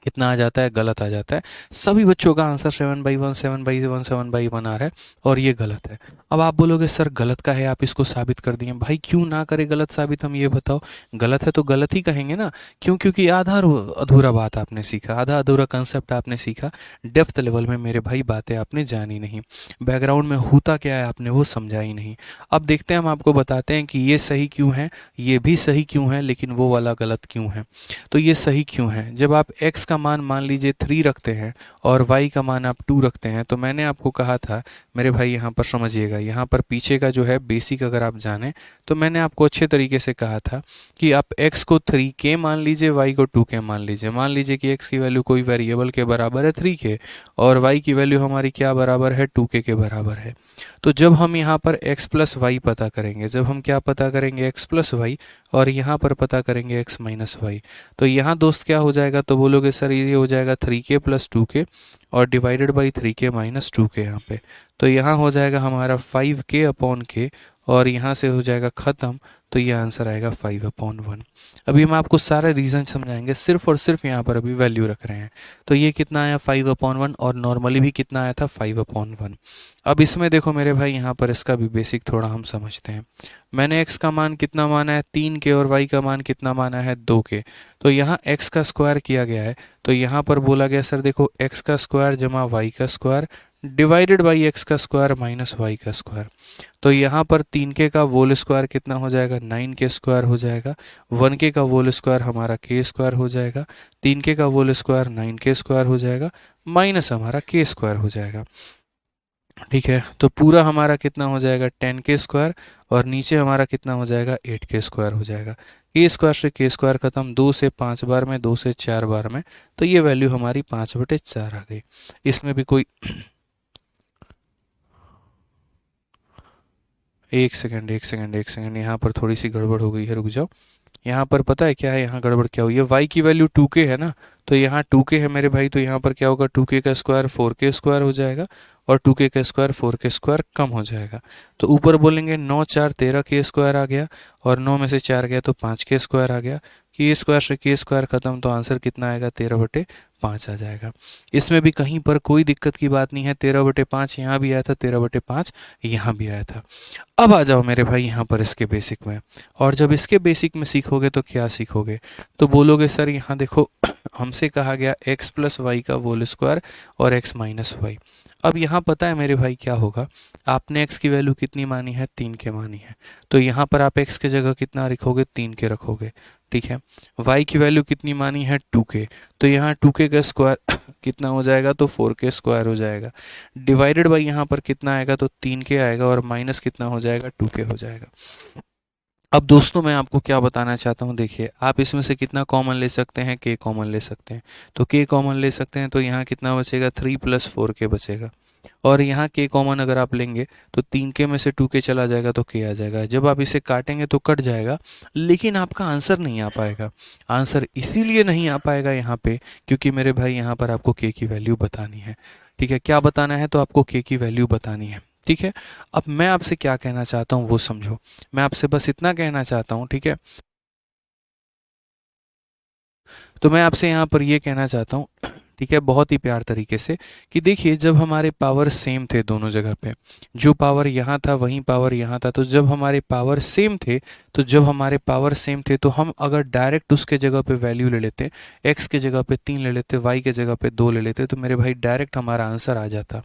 कितना आ जाता है, गलत आ जाता है। सभी बच्चों का आंसर 7/1, 7/1, 7/1 आ रहा है और ये गलत है। अब आप बोलोगे सर गलत का है, आप इसको साबित कर दिए। भाई क्यों ना करे गलत साबित, हम ये बताओ। गलत है तो गलत ही कहेंगे ना, क्यों? क्योंकि आधा अधूरा बात आपने सीखा, आधा अधूरा कंसेप्ट आपने सीखा, डेप्थ लेवल में मेरे भाई बातें आपने जानी नहीं, बैकग्राउंड में होता क्या है आपने वो समझा ही नहीं। अब देखते हैं, हम आपको बताते हैं कि ये सही क्यों है, ये भी सही क्यों है, लेकिन वो वाला गलत क्यों है। तो ये सही क्यों है, जब आप x का मान लीजिए 3 रखते हैं और y का मान आप 2 रखते हैं, तो मैंने आपको कहा था मेरे भाई, यहाँ पर समझिएगा, यहाँ पर पीछे का जो है बेसिक अगर आप जानें, तो मैंने आपको अच्छे तरीके से कहा था कि आप x को 3k मान लीजिए, y को 2k मान लीजिए। मान लीजिए कि x की वैल्यू कोई वेरिएबल के बराबर है 3k और y की वैल्यू हमारी क्या बराबर है, 2k के बराबर है। तो जब हम यहाँ पर x प्लस वाई पता करेंगे, जब हम क्या पता करेंगे, x प्लस वाई, और यहाँ पर पता करेंगे x माइनस वाई, तो यहाँ दोस्त क्या हो जाएगा, तो बोलोगे सर ये हो जाएगा 3k प्लस 2k और divided by 3k minus 2k यहाँ पे। तो यहाँ हो जाएगा हमारा 5k अपॉन k और यहाँ से हो जाएगा ख़त्म। तो ये आंसर आएगा 5/1। अभी हम आपको सारे रीज़न समझाएंगे, सिर्फ और सिर्फ यहाँ पर अभी वैल्यू रख रहे हैं। तो ये कितना आया 5/1 और नॉर्मली भी कितना आया था 5/1। अब इसमें देखो मेरे भाई, यहाँ पर इसका भी बेसिक थोड़ा हम समझते हैं। मैंने x का मान कितना माना है, 3k, और y का मान कितना माना है, 2k। तो यहाँ x का स्क्वायर किया गया है, तो यहाँ पर बोला गया सर देखो x का स्क्वायर जमा y का स्क्वायर डिवाइडेड बाई x का स्क्वायर माइनस y का स्क्वायर। तो यहाँ पर 3k का होल स्क्वायर कितना हो जाएगा, 9k स्क्वायर हो जाएगा। 1k का होल स्क्वायर हमारा k स्क्वायर हो जाएगा। 3k का होल स्क्वायर 9k स्क्वायर हो जाएगा, माइनस हमारा k स्क्वायर हो जाएगा। ठीक है, तो पूरा हमारा कितना हो जाएगा 10k स्क्वायर और नीचे हमारा कितना हो जाएगा 8k स्क्वायर हो जाएगा। k स्क्वायर से k स्क्वायर खत्म, 2 से 5 बार में, 2 से 4 बार में, तो ये वैल्यू हमारी 5/4 आ गई। इसमें भी कोई एक सेकंड एक सेकंड एक सेकंड, यहाँ पर थोड़ी सी गड़बड़ हो गई है, रुक जाओ। यहाँ पर पता है क्या है, यहाँ गड़बड़ क्या हुई है, y की वैल्यू 2k है ना, तो यहाँ 2k है मेरे भाई, तो यहाँ पर क्या होगा, 2k का स्क्वायर 4k स्क्वायर हो जाएगा और 2k का स्क्वायर 4k स्क्वायर कम हो जाएगा। तो ऊपर बोलेंगे 9 4 13k स्क्वायर आ गया और 9 में से 4 गया तो 5k स्क्वायर आ गया। k स्क्वायर से k स्क्वायर खत्म, तो आंसर कितना आएगा 13/5 आ जाएगा। इसमें भी कहीं पर कोई दिक्कत की बात नहीं है, 13/5 यहाँ भी आया था, 13/5 यहाँ भी आया था। अब आ जाओ मेरे भाई यहाँ पर इसके बेसिक में, और जब इसके बेसिक में सीखोगे तो क्या सीखोगे, तो बोलोगे सर यहाँ देखो हमसे कहा गया x प्लस वाई का होल स्क्वायर और x माइनस वाई। अब यहाँ पता है मेरे भाई क्या होगा, आपने x की वैल्यू कितनी मानी है, 3k मानी है, तो यहाँ पर आप x की जगह कितना रखोगे, 3k रखोगे। ठीक है, y की वैल्यू कितनी मानी है 2k, तो यहाँ 2k का स्क्वायर कितना हो जाएगा, तो 4k स्क्वायर हो जाएगा। डिवाइडेड बाई यहाँ पर कितना आएगा, तो 3k आएगा और माइनस कितना हो जाएगा, 2k हो जाएगा। अब दोस्तों मैं आपको क्या बताना चाहता हूँ, देखिए आप इसमें से कितना कॉमन ले सकते हैं, k कॉमन ले सकते हैं, तो k कॉमन ले सकते हैं, तो यहाँ कितना बचेगा 3 + 4k बचेगा। और यहाँ k कॉमन अगर आप लेंगे तो 3k में से 2k चला जाएगा तो k आ जाएगा। जब आप इसे काटेंगे तो कट जाएगा, लेकिन आपका आंसर नहीं आ पाएगा। आंसर इसीलिए नहीं आ पाएगा यहाँ पे क्योंकि मेरे भाई यहाँ पर आपको k की वैल्यू बतानी है। ठीक है, क्या बताना है, तो आपको k की वैल्यू बतानी है। ठीक है, अब मैं आपसे क्या कहना चाहता हूँ वो समझो, मैं आपसे बस इतना कहना चाहता हूँ। ठीक है, तो मैं आपसे यहाँ पर ये कहना चाहता हूँ, ठीक है, बहुत ही प्यार तरीके से, कि देखिए जब हमारे पावर सेम थे दोनों जगह पे, जो पावर यहाँ था वहीं पावर यहाँ था, तो जब हमारे पावर सेम थे, तो जब हमारे पावर सेम थे तो हम अगर डायरेक्ट उसके जगह पे वैल्यू ले लेते, x के जगह पे 3 ले लेते, y के जगह पे 2 ले लेते, तो मेरे भाई डायरेक्ट हमारा आंसर आ जाता,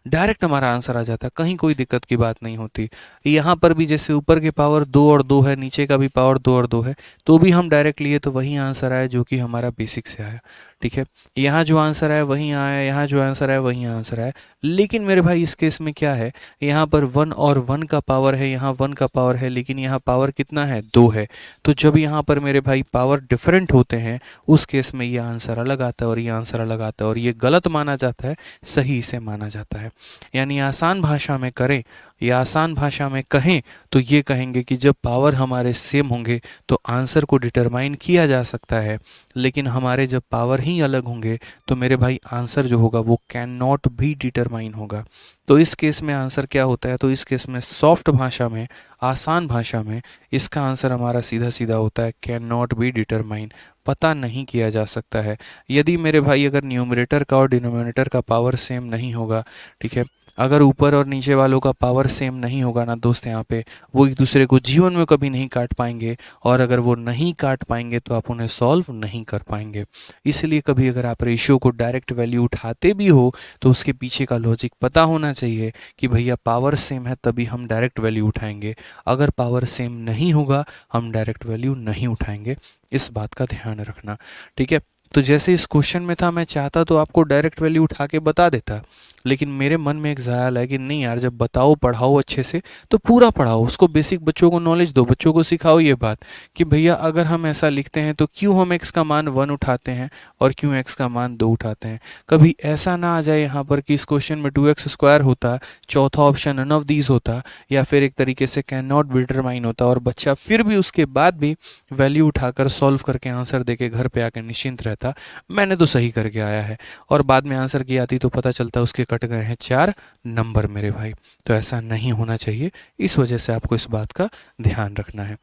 डायरेक्ट हमारा आंसर आ जाता, कहीं कोई दिक्कत की बात नहीं होती। यहाँ पर भी जैसे ऊपर के पावर 2 और 2 है, नीचे का भी पावर 2 और 2 है, तो भी हम डायरेक्ट लिए तो वही आंसर आया जो कि हमारा बेसिक से आया। ठीक है, यहाँ जो आंसर आया वही आया, यहाँ जो आंसर आया वही आंसर आया। लेकिन मेरे भाई इस केस में क्या है, यहाँ पर 1 और 1 का पावर है, यहाँ 1 का पावर है, लेकिन यहाँ पावर कितना है, 2 है। तो जब यहाँ पर मेरे भाई पावर डिफरेंट होते हैं उस केस में ये आंसर अलग आता है और ये आंसर अलग आता है, और ये गलत माना जाता है, सही से माना जाता है। यानी आसान भाषा में करें या आसान भाषा में कहें तो ये कहेंगे कि जब पावर हमारे सेम होंगे तो आंसर को डिटरमाइन किया जा सकता है, लेकिन हमारे जब पावर ही अलग होंगे तो मेरे भाई आंसर जो होगा वो कैन नॉट भी डिटरमाइन होगा। तो इस केस में आंसर क्या होता है, तो इस केस में सॉफ्ट भाषा में, आसान भाषा में इसका आंसर हमारा सीधा सीधा होता है कैन नॉट बी डिटरमाइन, पता नहीं किया जा सकता है। यदि मेरे भाई अगर न्यूमरेटर का और डिनोमिनेटर का पावर सेम नहीं होगा, ठीक है, अगर ऊपर और नीचे वालों का पावर सेम नहीं होगा ना दोस्त, यहाँ पे वो एक दूसरे को जीवन में कभी नहीं काट पाएंगे, और अगर वो नहीं काट पाएंगे तो आप उन्हें सॉल्व नहीं कर पाएंगे। इसलिए कभी अगर आप रेशियो को डायरेक्ट वैल्यू उठाते भी हो तो उसके पीछे का लॉजिक पता होना चाहिए कि भैया पावर सेम है तभी हम डायरेक्ट वैल्यू उठाएंगे, अगर पावर सेम नहीं होगा हम डायरेक्ट वैल्यू नहीं उठाएंगे। इस बात का ध्यान रखना, ठीक है। तो जैसे इस क्वेश्चन में था, मैं चाहता तो आपको डायरेक्ट वैल्यू उठा के बता देता, लेकिन मेरे मन में एक ख्याल है कि नहीं यार, जब बताओ पढ़ाओ अच्छे से तो पूरा पढ़ाओ, उसको बेसिक बच्चों को नॉलेज दो, बच्चों को सिखाओ ये बात कि भैया अगर हम ऐसा लिखते हैं तो क्यों हम x का मान 1 उठाते हैं और क्यों x का मान 2 उठाते हैं। कभी ऐसा ना आ जाए यहाँ पर कि इस क्वेश्चन में 2x स्क्वायर होता, चौथा ऑप्शन नन ऑफ दीज होता, या फिर एक तरीके से कैन नॉट बी डिटरमाइन होता, और बच्चा फिर भी उसके बाद भी वैल्यू उठाकर सॉल्व करके आंसर देके घर पे आकर निश्चिंत रहता, मैंने तो सही करके आया है, और बाद में आंसर की आती तो पता चलता उसके कट गए हैं 4 नंबर मेरे भाई। तो ऐसा नहीं होना चाहिए, इस वजह से आपको इस बात का ध्यान रखना है,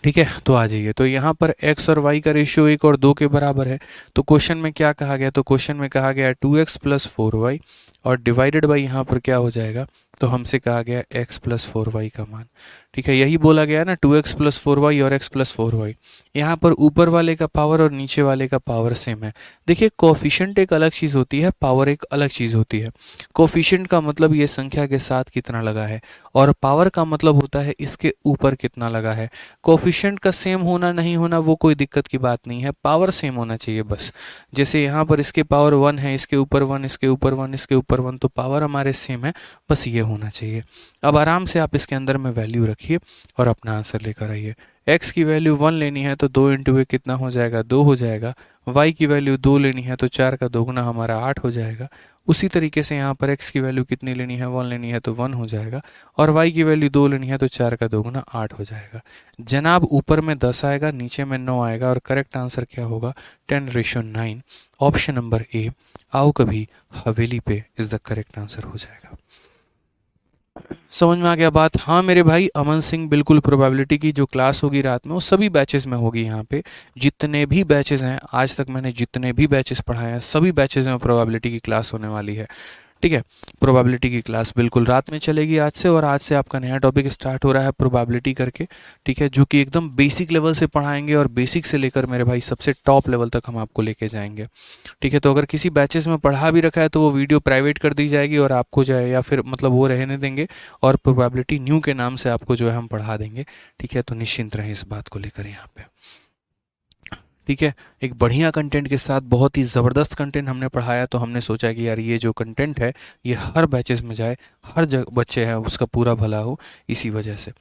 ठीक है। तो आ जाइए, तो यहाँ पर x और y का रेशियो 1 और 2 के बराबर है। तो क्वेश्चन में क्या कहा गया, तो क्वेश्चन में कहा गया 2x प्लस 4y, और डिवाइडेड बाई यहाँ पर क्या हो जाएगा, तो हमसे कहा गया x प्लस 4y का मान, ठीक है। यही बोला गया ना, 2x प्लस 4y और x प्लस 4y। यहाँ पर ऊपर वाले का पावर और नीचे वाले का पावर सेम है। देखिए कोफिशिएंट एक अलग चीज़ होती है, पावर एक अलग चीज़ होती है। कोफिशिएंट का मतलब ये संख्या के साथ कितना लगा है, और पावर का मतलब होता है इसके ऊपर कितना लगा है। कोफिशिएंट का सेम होना नहीं होना वो कोई दिक्कत की बात नहीं है, पावर सेम होना चाहिए बस। जैसे यहाँ पर इसके पावर 1 है, इसके ऊपर 1, इसके ऊपर 1, इसके ऊपर 1, तो पावर हमारे सेम है, बस ये होना चाहिए। अब आराम से आप इसके अंदर में वैल्यू रखिए और अपना आंसर लेकर आइए। x की वैल्यू 1 लेनी है तो 2 इंटू ए कितना हो जाएगा, 2 हो जाएगा। y की वैल्यू 2 लेनी है तो 4 का दोगुना हमारा 8 हो जाएगा। उसी तरीके से यहाँ पर x की वैल्यू कितनी लेनी है, 1 लेनी है तो 1 हो जाएगा, और y की वैल्यू 2 लेनी है तो 4 का दोगुना 8 हो जाएगा। जनाब ऊपर में 10 आएगा, नीचे में 9 आएगा, और करेक्ट आंसर क्या होगा, 10:9। ऑप्शन नंबर ए, आओ कभी हवेली पे इज द करेक्ट आंसर हो जाएगा। समझ में आ गया बात। हाँ मेरे भाई अमन सिंह, बिल्कुल प्रोबेबिलिटी की जो क्लास होगी रात में वो सभी बैचेस में होगी। यहाँ पे जितने भी बैचेस हैं, आज तक मैंने जितने भी बैचेस पढ़ाए हैं सभी बैचेस में प्रोबेबिलिटी की क्लास होने वाली है, ठीक है। प्रोबेबिलिटी की क्लास बिल्कुल रात में चलेगी आज से, और आज से आपका नया टॉपिक स्टार्ट हो रहा है प्रोबेबिलिटी करके, ठीक है, जो कि एकदम बेसिक लेवल से पढ़ाएंगे, और बेसिक से लेकर मेरे भाई सबसे टॉप लेवल तक हम आपको लेके जाएंगे, ठीक है। तो अगर किसी बैचेस में पढ़ा भी रखा है तो वो वीडियो प्राइवेट कर दी जाएगी, और आपको जो है या फिर मतलब वो रहने देंगे, और प्रोबेबिलिटी न्यू के नाम से आपको जो है हम पढ़ा देंगे, ठीक है। तो निश्चिंत रहें इस बात को लेकर यहाँ पे, ठीक है। एक बढ़िया कंटेंट के साथ बहुत ही ज़बरदस्त कंटेंट हमने पढ़ाया, तो हमने सोचा कि यार ये जो कंटेंट है ये हर बैचेस में जाए, हर जगह बच्चे हैं उसका पूरा भला हो, इसी वजह से।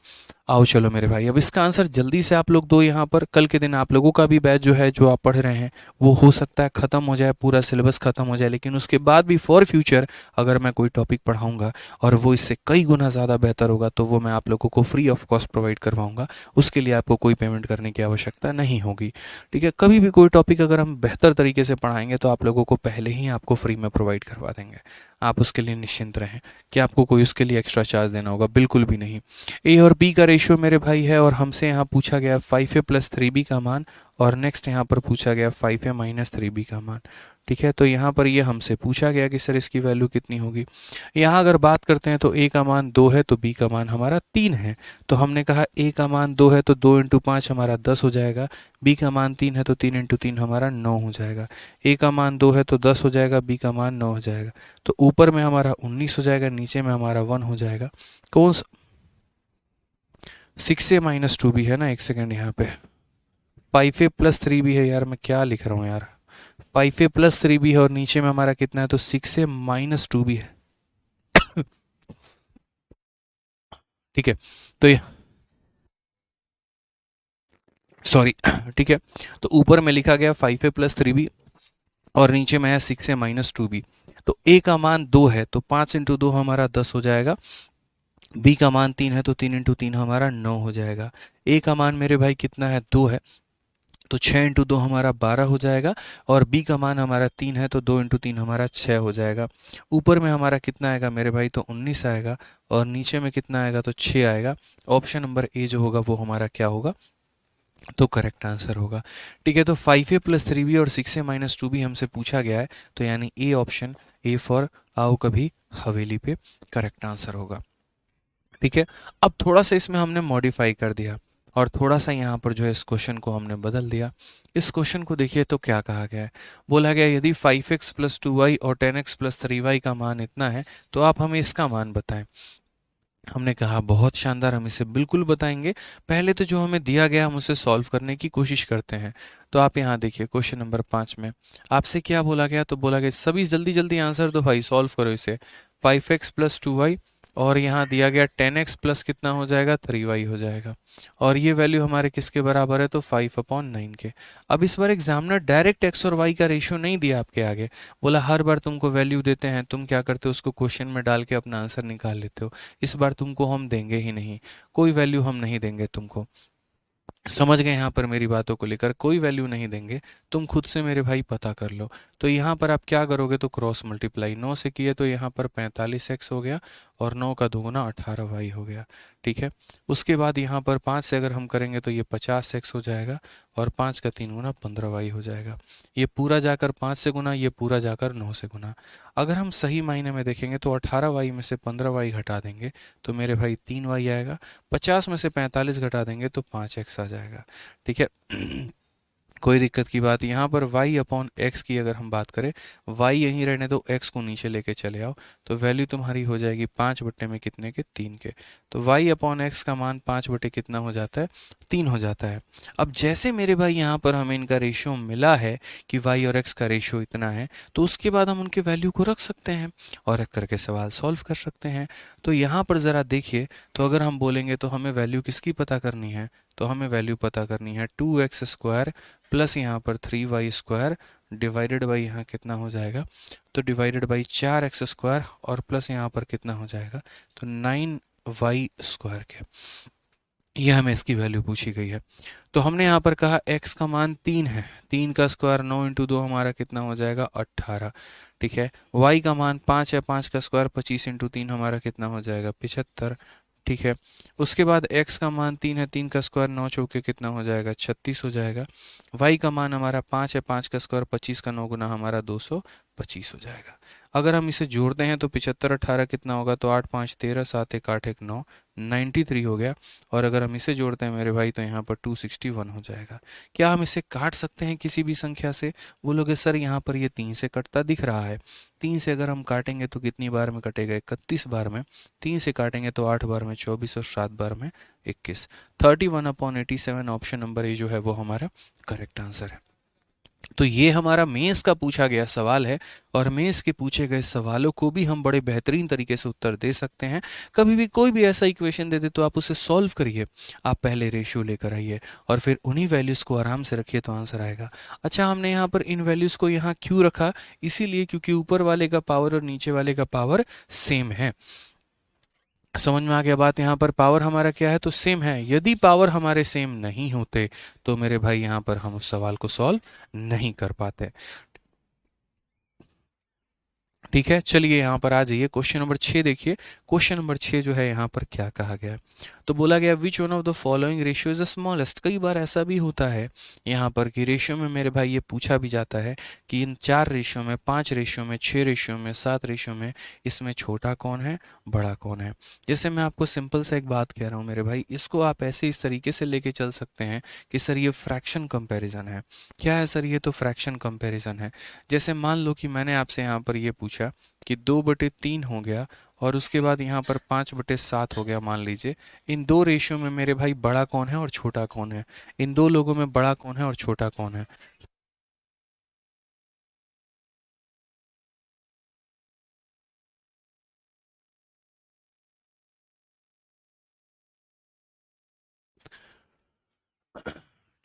आओ चलो मेरे भाई, अब इसका आंसर जल्दी से आप लोग दो यहाँ पर। कल के दिन आप लोगों का भी बैच जो है जो आप पढ़ रहे हैं वो हो सकता है ख़त्म हो जाए, पूरा सिलेबस ख़त्म हो जाए, लेकिन उसके बाद भी फॉर फ्यूचर अगर मैं कोई टॉपिक पढ़ाऊँगा और वो इससे कई गुना ज़्यादा बेहतर होगा तो वो मैं आप लोगों को फ्री ऑफ कॉस्ट प्रोवाइड करवाऊँगा। उसके लिए आपको कोई पेमेंट करने की आवश्यकता नहीं होगी, ठीक है। कभी भी कोई टॉपिक अगर हम बेहतर तरीके से पढ़ाएंगे तो आप लोगों को पहले ही आपको फ्री में प्रोवाइड करवा देंगे, आप उसके लिए निश्चिंत रहें कि आपको कोई उसके लिए एक्स्ट्रा चार्ज देना होगा, बिल्कुल भी नहीं। ए और बी का रेशियो मेरे भाई है, और हमसे यहाँ पूछा गया 5a प्लस 3b का मान, और नेक्स्ट यहाँ पर पूछा गया 5a माइनस 3b का मान, ठीक है। तो यहाँ पर ये हमसे पूछा गया कि सर इसकी वैल्यू कितनी होगी। यहाँ अगर बात करते हैं तो a का मान 2 है तो b का मान हमारा 3 है, तो हमने कहा a का मान 2 है तो 2 इंटू 5 हमारा 10 हो जाएगा, b का मान 3 है तो 3 इंटू 3 हमारा 9 हो जाएगा, a का मान 2 है तो 10 हो जाएगा, b का मान 9 हो जाएगा, तो ऊपर में हमारा 19 हो जाएगा, नीचे में हमारा 1 हो जाएगा। कौन सा 6a माइनस 2b है ना, एक सेकेंड, यहाँ पे 5a प्लस 3b है यार, मैं क्या लिख रहा हूँ यार, 5a प्लस 3b है और नीचे में हमारा कितना है, तो 6a माइनस 2b है। ठीक है, तो ये सॉरी ठीक है, तो ऊपर में लिखा गया 5a प्लस 3b और नीचे में है 6a माइनस 2b। तो a का मान 2 है तो 5 इंटू 2 हमारा 10 हो जाएगा। b का मान 3 है तो 3 इंटू 3 हमारा 9 हो जाएगा। a का मान मेरे भाई कितना है, 2 है, तो 6 इंटू 2 हमारा 12 हो जाएगा। और b का मान हमारा 3 है तो 2 इंटू 3 हमारा 6 हो जाएगा। ऊपर में हमारा कितना आएगा मेरे भाई, तो 19 आएगा और नीचे में कितना आएगा, तो 6 आएगा। ऑप्शन नंबर ए जो होगा वो हमारा क्या होगा, तो करेक्ट आंसर होगा। ठीक है, तो 5a प्लस 3b और 6a माइनस 2b हमसे पूछा गया है, तो यानी ए ऑप्शन, ए फॉर आओ कभी हवेली पे, करेक्ट आंसर होगा। ठीक है, अब थोड़ा सा इसमें हमने मॉडिफाई कर दिया और थोड़ा सा यहाँ पर जो है इस क्वेश्चन को हमने बदल दिया। इस क्वेश्चन को देखिए तो क्या कहा गया है, बोला गया यदि 5x प्लस 2y और 10x प्लस 3y का मान इतना है तो आप हमें इसका मान बताएं। हमने कहा बहुत शानदार, हम इसे बिल्कुल बताएंगे। पहले तो जो हमें दिया गया हम उसे सॉल्व करने की कोशिश करते हैं। तो आप यहाँ देखिए क्वेश्चन नंबर 5 में आपसे क्या बोला गया, तो बोला गया सभी जल्दी जल्दी आंसर दो भाई, सॉल्व करो इसे। 5x प्लस 2y और यहाँ दिया गया 10x प्लस कितना हो जाएगा, 3y हो जाएगा। और ये वैल्यू हमारे किसके बराबर है, तो 5/9 के। अब इस बार एग्जामिनर डायरेक्ट x और y का रेशियो नहीं दिया आपके आगे, बोला हर बार तुमको वैल्यू देते हैं तुम क्या करते हो, उसको क्वेश्चन में डाल के अपना आंसर निकाल लेते हो। इस बार तुमको हम देंगे ही नहीं, कोई वैल्यू हम नहीं देंगे तुमको। समझ गए यहाँ पर मेरी बातों को लेकर, कोई वैल्यू नहीं देंगे, तुम खुद से मेरे भाई पता कर लो। तो यहाँ पर आप क्या करोगे, तो क्रॉस मल्टीप्लाई 9 से किए तो यहाँ पर 45x हो गया और 9 का दुगुना 18y हो गया। ठीक है, उसके बाद यहाँ पर 5 से अगर हम करेंगे तो ये 50x हो जाएगा और 5 का 3 गुना 15y हो जाएगा। ये पूरा जाकर 5 से गुना, ये पूरा जाकर 9 से गुना। अगर हम सही मायने में देखेंगे तो 18y में से 15y घटा देंगे तो मेरे भाई 3y आएगा। 50 में से 45 घटा देंगे तो 5x आ जाएगा। ठीक है कोई दिक्कत की बात, यहाँ पर y अपॉन एक्स की अगर हम बात करें, y यहीं रहने दो, x को नीचे लेके चले आओ, तो वैल्यू तुम्हारी हो जाएगी 5 बट्टे में कितने के, 3 के। तो y अपॉन एक्स का मान 5 बटे कितना हो जाता है, 3 हो जाता है। अब जैसे मेरे भाई यहाँ पर हमें इनका रेशियो मिला है कि y और x का रेशियो इतना है, तो उसके बाद हम उनके वैल्यू को रख सकते हैं और रख करके सवाल सॉल्व कर सकते हैं। तो यहाँ पर ज़रा देखिए, तो अगर हम बोलेंगे तो हमें वैल्यू किसकी पता करनी है, तो हमें वैल्यू पता करनी है 2x स्क्वायर प्लस यहाँ पर 3y स्क्वायर डिवाइडेड बाई यहाँ कितना हो जाएगा, तो डिवाइडेड बाई 4x स्क्वायर और प्लस यहाँ पर कितना हो जाएगा, तो 9y स्क्वायर के। यह हमें इसकी वैल्यू पूछी गई है। तो हमने यहाँ पर कहा x का मान 3 है, 3 का स्क्वायर 9 इंटू 2 हमारा कितना हो जाएगा, 18। ठीक है, y का मान 5 है, 5 का स्क्वायर 25 इंटू 3 हमारा कितना हो जाएगा, 75। ठीक है, उसके बाद x का मान 3 है, 3 का स्क्वायर 9 चौके कितना हो जाएगा, 36 हो जाएगा। y का मान हमारा 5 है, 5 का स्क्वायर 25 का 9 गुना हमारा 225 हो जाएगा। अगर हम इसे जोड़ते हैं तो 75 18 कितना होगा, तो 8 5 13 7 1 8 1 9 93 हो गया। और अगर हम इसे जोड़ते हैं मेरे भाई तो यहाँ पर 261 हो जाएगा। क्या हम इसे काट सकते हैं किसी भी संख्या से, बोलोगे सर यहाँ पर ये 3 से कटता दिख रहा है। 3 से अगर हम काटेंगे तो कितनी बार में कटेगा, 31 बार में। 3 से काटेंगे तो 8 बार में 24 और 7 बार में 21। 31/87 ऑप्शन नंबर ए जो है वो हमारा करेक्ट आंसर है। तो ये हमारा मेंस का पूछा गया सवाल है और मेंस के पूछे गए सवालों को भी हम बड़े बेहतरीन तरीके से उत्तर दे सकते हैं। कभी भी कोई भी ऐसा इक्वेशन दे दे तो आप उसे सॉल्व करिए, आप पहले रेशियो लेकर आइए और फिर उन्हीं वैल्यूज़ को आराम से रखिए तो आंसर आएगा। अच्छा, हमने यहाँ पर इन वैल्यूज़ को यहाँ क्यों रखा, इसीलिए क्योंकि ऊपर वाले का पावर और नीचे वाले का पावर सेम है। समझ में आ गया बात, यहाँ पर पावर हमारा क्या है, तो सेम है। यदि पावर हमारे सेम नहीं होते तो मेरे भाई यहाँ पर हम उस सवाल को सॉल्व नहीं कर पाते। ठीक है, चलिए यहाँ पर आ जाइए, क्वेश्चन नंबर 6 देखिए। क्वेश्चन नंबर 6 जो है यहाँ पर क्या कहा गया है, तो बोला गया which one of the following ratio is the smallest. कई बार ऐसा भी होता है यहाँ पर कि रेशियो में मेरे भाई ये पूछा भी जाता है कि इन 4 रेशियो में, 5 रेशियो में, 6 रेशियो में, 7 रेशियो में इसमें छोटा कौन है, बड़ा कौन है। जैसे मैं आपको सिंपल सा एक बात कह रहा हूँ मेरे भाई, इसको आप ऐसे इस तरीके से लेके चल सकते हैं कि सर ये फ्रैक्शन कंपैरिजन है। क्या है सर, ये तो फ्रैक्शन कंपैरिजन है। जैसे मान लो कि मैंने आपसे यहाँ पर ये पूछा कि 2/3 हो गया और उसके बाद यहाँ पर 5/7 हो गया मान लीजिए। इन दो रेशियो में मेरे भाई बड़ा कौन है और छोटा कौन है, इन दो लोगों में बड़ा कौन है और छोटा कौन है।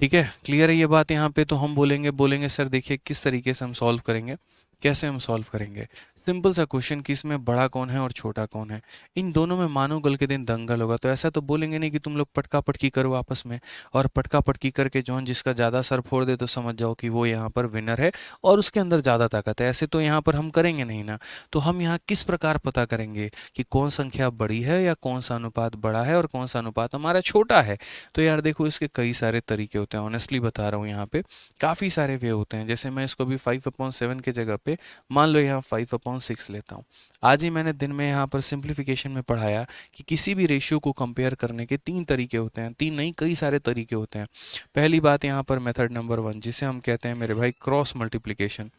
ठीक है, क्लियर है ये बात यहाँ पे। तो हम बोलेंगे बोलेंगे सर देखिए किस तरीके से हम सॉल्व करेंगे, कैसे हम सॉल्व करेंगे। सिंपल सा क्वेश्चन कि इसमें बड़ा कौन है और छोटा कौन है, इन दोनों में मानो कल के दिन दंगल होगा। तो ऐसा तो बोलेंगे नहीं कि तुम लोग पटका पटकी करो आपस में, और पटका पटकी करके जौन जिसका ज़्यादा सर फोड़ दे तो समझ जाओ कि वो यहाँ पर विनर है और उसके अंदर ज़्यादा ताकत है। ऐसे तो यहाँ पर हम करेंगे नहीं ना। तो हम यहाँ किस प्रकार पता करेंगे कि कौन संख्या बड़ी है या कौन सा अनुपात बड़ा है और कौन सा अनुपात हमारा छोटा है। तो यार देखो इसके कई सारे तरीके होते हैं, ऑनेस्टली बता रहा हूँ, यहाँ पे काफ़ी सारे वे होते हैं। जैसे मैं इसको भी 5/7 के जगह पे मान लो यहाँ 5/6 लेता हूँ। आज ही मैंने दिन में यहाँ पर सिंप्लीफिकेशन में पढ़ाया कि किसी भी रेशियो को कंपेयर करने के 3 तरीके होते हैं, 3 नहीं कई सारे तरीके होते हैं। पहली बात यहाँ पर मेथड नंबर 1 जिसे हम कहते हैं मेरे भाई क्रॉस मल्टीप्लिकेशन।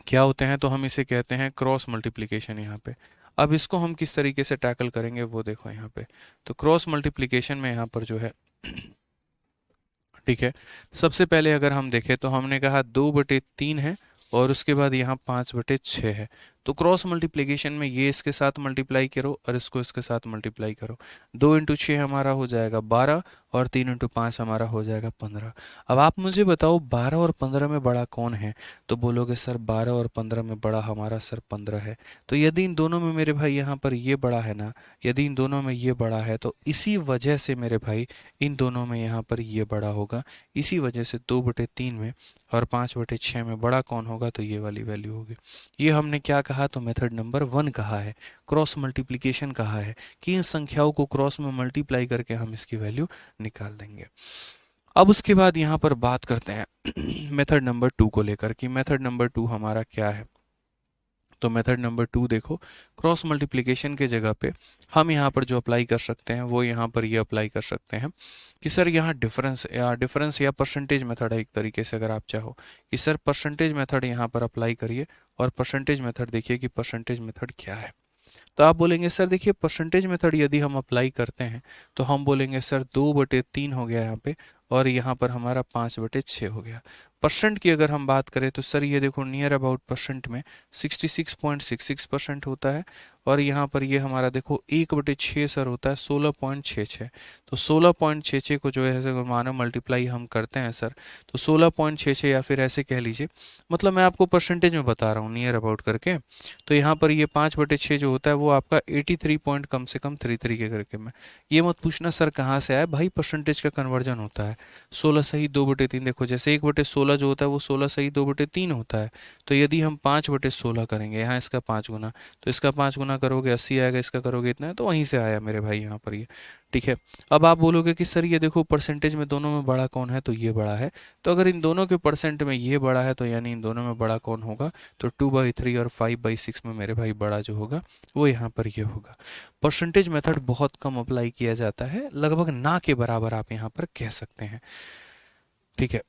क्या होते हैं, तो हम इसे कहते हैं क्रॉस मल्टीप्लिकेशन यहाँ पे। अब इसको हम किस तरीके से टैकल करेंगे वो देखो यहाँ पे। तो क्रॉस मल्टीप्लिकेशन में यहाँ पर जो है ठीक है, सबसे पहले अगर हम देखें तो हमने कहा 2/3 है और उसके बाद यहाँ 5/6 है। तो क्रॉस मल्टीप्लिकेशन में ये इसके साथ मल्टीप्लाई करो और इसको इसके साथ मल्टीप्लाई करो। 2 × 6 हमारा हो जाएगा 12 और 3 × 5 हमारा हो जाएगा 15। अब आप मुझे बताओ 12 और 15 में बड़ा कौन है। तो बोलोगे सर 12 और 15 में बड़ा हमारा सर 15 है। तो यदि इन दोनों में मेरे भाई यहाँ पर ये बड़ा है ना, यदि इन दोनों में ये बड़ा है तो इसी वजह से मेरे भाई इन दोनों में यहाँ पर ये बड़ा होगा। इसी वजह से 2/3 में और 5/6 में बड़ा कौन होगा, तो ये वाली वैल्यू होगी। ये हमने क्या कहा, तो मेथड नंबर 1 कहा है, क्रॉस मल्टीप्लिकेशन कहा है कि इन संख्याओं को क्रॉस में मल्टीप्लाई करके हम इसकी वैल्यू निकाल देंगे। अब उसके बाद यहाँ पर बात करते हैं मेथड नंबर 2 को लेकर कि मेथड नंबर 2 हमारा क्या है। तो मेथड नंबर 2 देखो, क्रॉस मल्टीप्लिकेशन के जगह पे हम यहाँ पर जो अप्लाई कर सकते हैं वो यहाँ पर ये अप्लाई कर सकते हैं कि सर यहाँ डिफरेंस या परसेंटेज मेथड है एक तरीके से, अगर आप चाहो कि सर परसेंटेज मेथड यहाँ पर अप्लाई करिए। और परसेंटेज मेथड देखिए कि परसेंटेज मेथड क्या है। तो आप बोलेंगे सर देखिए परसेंटेज मेथड यदि हम अप्लाई करते हैं तो हम बोलेंगे सर 2/3 हो गया यहाँ पे और यहाँ पर हमारा 5/6 हो गया। परसेंट की अगर हम बात करें तो सर ये देखो नियर अबाउट परसेंट में 66.66% होता है और यहाँ पर ये हमारा देखो 1/6 सर होता है 16.66। तो 16.66 को जो है अगर मानो मल्टीप्लाई हम करते हैं सर तो 16.66 या फिर ऐसे कह लीजिए, मतलब मैं आपको परसेंटेज में बता रहा हूँ नियर अबाउट करके। तो यहाँ पर ये 5/6 जो होता है वो आपका 83 पॉइंट कम से कम 33 के करके में। ये मत पूछना सर कहाँ से आया, भाई परसेंटेज का कन्वर्जन होता है। 16 सही 2/3 देखो, जैसे 1/16 जो होता है वो 16 सही 2/3 होता है। तो यदि हम 5/16 करेंगे, यहाँ इसका 5 गुना, तो इसका 5 गुना करोगे 80 आएगा, इसका करोगे इतना है, तो वहीं से आया मेरे भाई यहाँ पर ये। ठीक है, अब आप बोलोगे कि सर ये देखो परसेंटेज में दोनों में बड़ा कौन है, तो ये बड़ा है। तो अगर इन दोनों के परसेंट में ये बड़ा है तो यानी इन दोनों में बड़ा कौन होगा, तो 2/3 और 5/6 में मेरे भाई बड़ा जो होगा वो यहाँ पर ये होगा। परसेंटेज मेथड बहुत कम अप्लाई किया जाता है, लगभग ना के बराबर आप यहाँ पर कह सकते हैं। ठीक है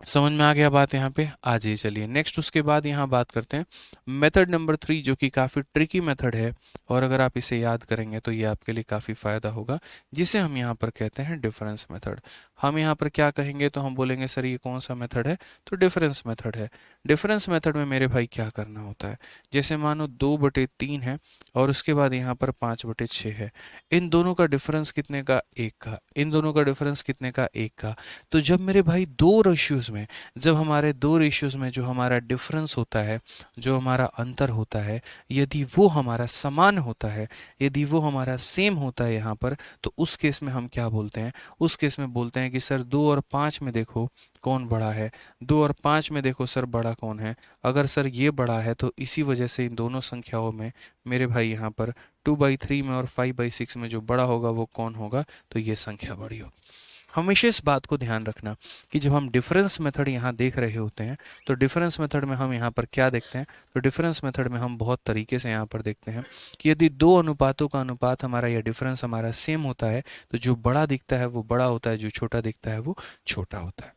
समझ में आ गया बात यहाँ पे। आ जाइए चलिए नेक्स्ट, उसके बाद यहाँ बात करते हैं मेथड नंबर 3 जो कि काफ़ी ट्रिकी मेथड है और अगर आप इसे याद करेंगे तो ये आपके लिए काफ़ी फ़ायदा होगा, जिसे हम यहाँ पर कहते हैं डिफरेंस मेथड। हम यहाँ पर क्या कहेंगे, तो हम बोलेंगे सर ये कौन सा मेथड है, तो डिफरेंस मेथड है। डिफरेंस मेथड में मेरे भाई क्या करना होता है, जैसे मानो 2/3 है और उसके बाद यहाँ पर 5/6 है। इन दोनों का डिफरेंस कितने का, 1 का। इन दोनों का डिफरेंस कितने का, 1 का। तो जब मेरे भाई दो रेशियोज में, जब हमारे दो रेशियोज में जो हमारा डिफरेंस होता है, जो हमारा अंतर होता है, यदि वो हमारा समान होता है, यदि वो हमारा सेम होता है यहाँ पर, तो उस केस में हम क्या बोलते हैं, उस केस में बोलते हैं कि सर 2 और 5 में देखो कौन बड़ा है, 2 और 5 में देखो सर बड़ा कौन है। अगर सर ये बड़ा है तो इसी वजह से इन दोनों संख्याओं में मेरे भाई यहाँ पर 2/3 में और 5/6 में जो बड़ा होगा वो कौन होगा, तो ये संख्या बड़ी होगी। हमेशा इस बात को ध्यान रखना कि जब हम डिफरेंस मेथड यहाँ देख रहे होते हैं तो डिफरेंस मेथड में हम यहाँ पर क्या देखते हैं, तो डिफरेंस मेथड में हम बहुत तरीके से यहाँ पर देखते हैं कि यदि दो अनुपातों का अनुपात हमारा या डिफरेंस हमारा सेम होता है तो जो बड़ा दिखता है वो बड़ा होता है, जो छोटा दिखता है वो छोटा होता है।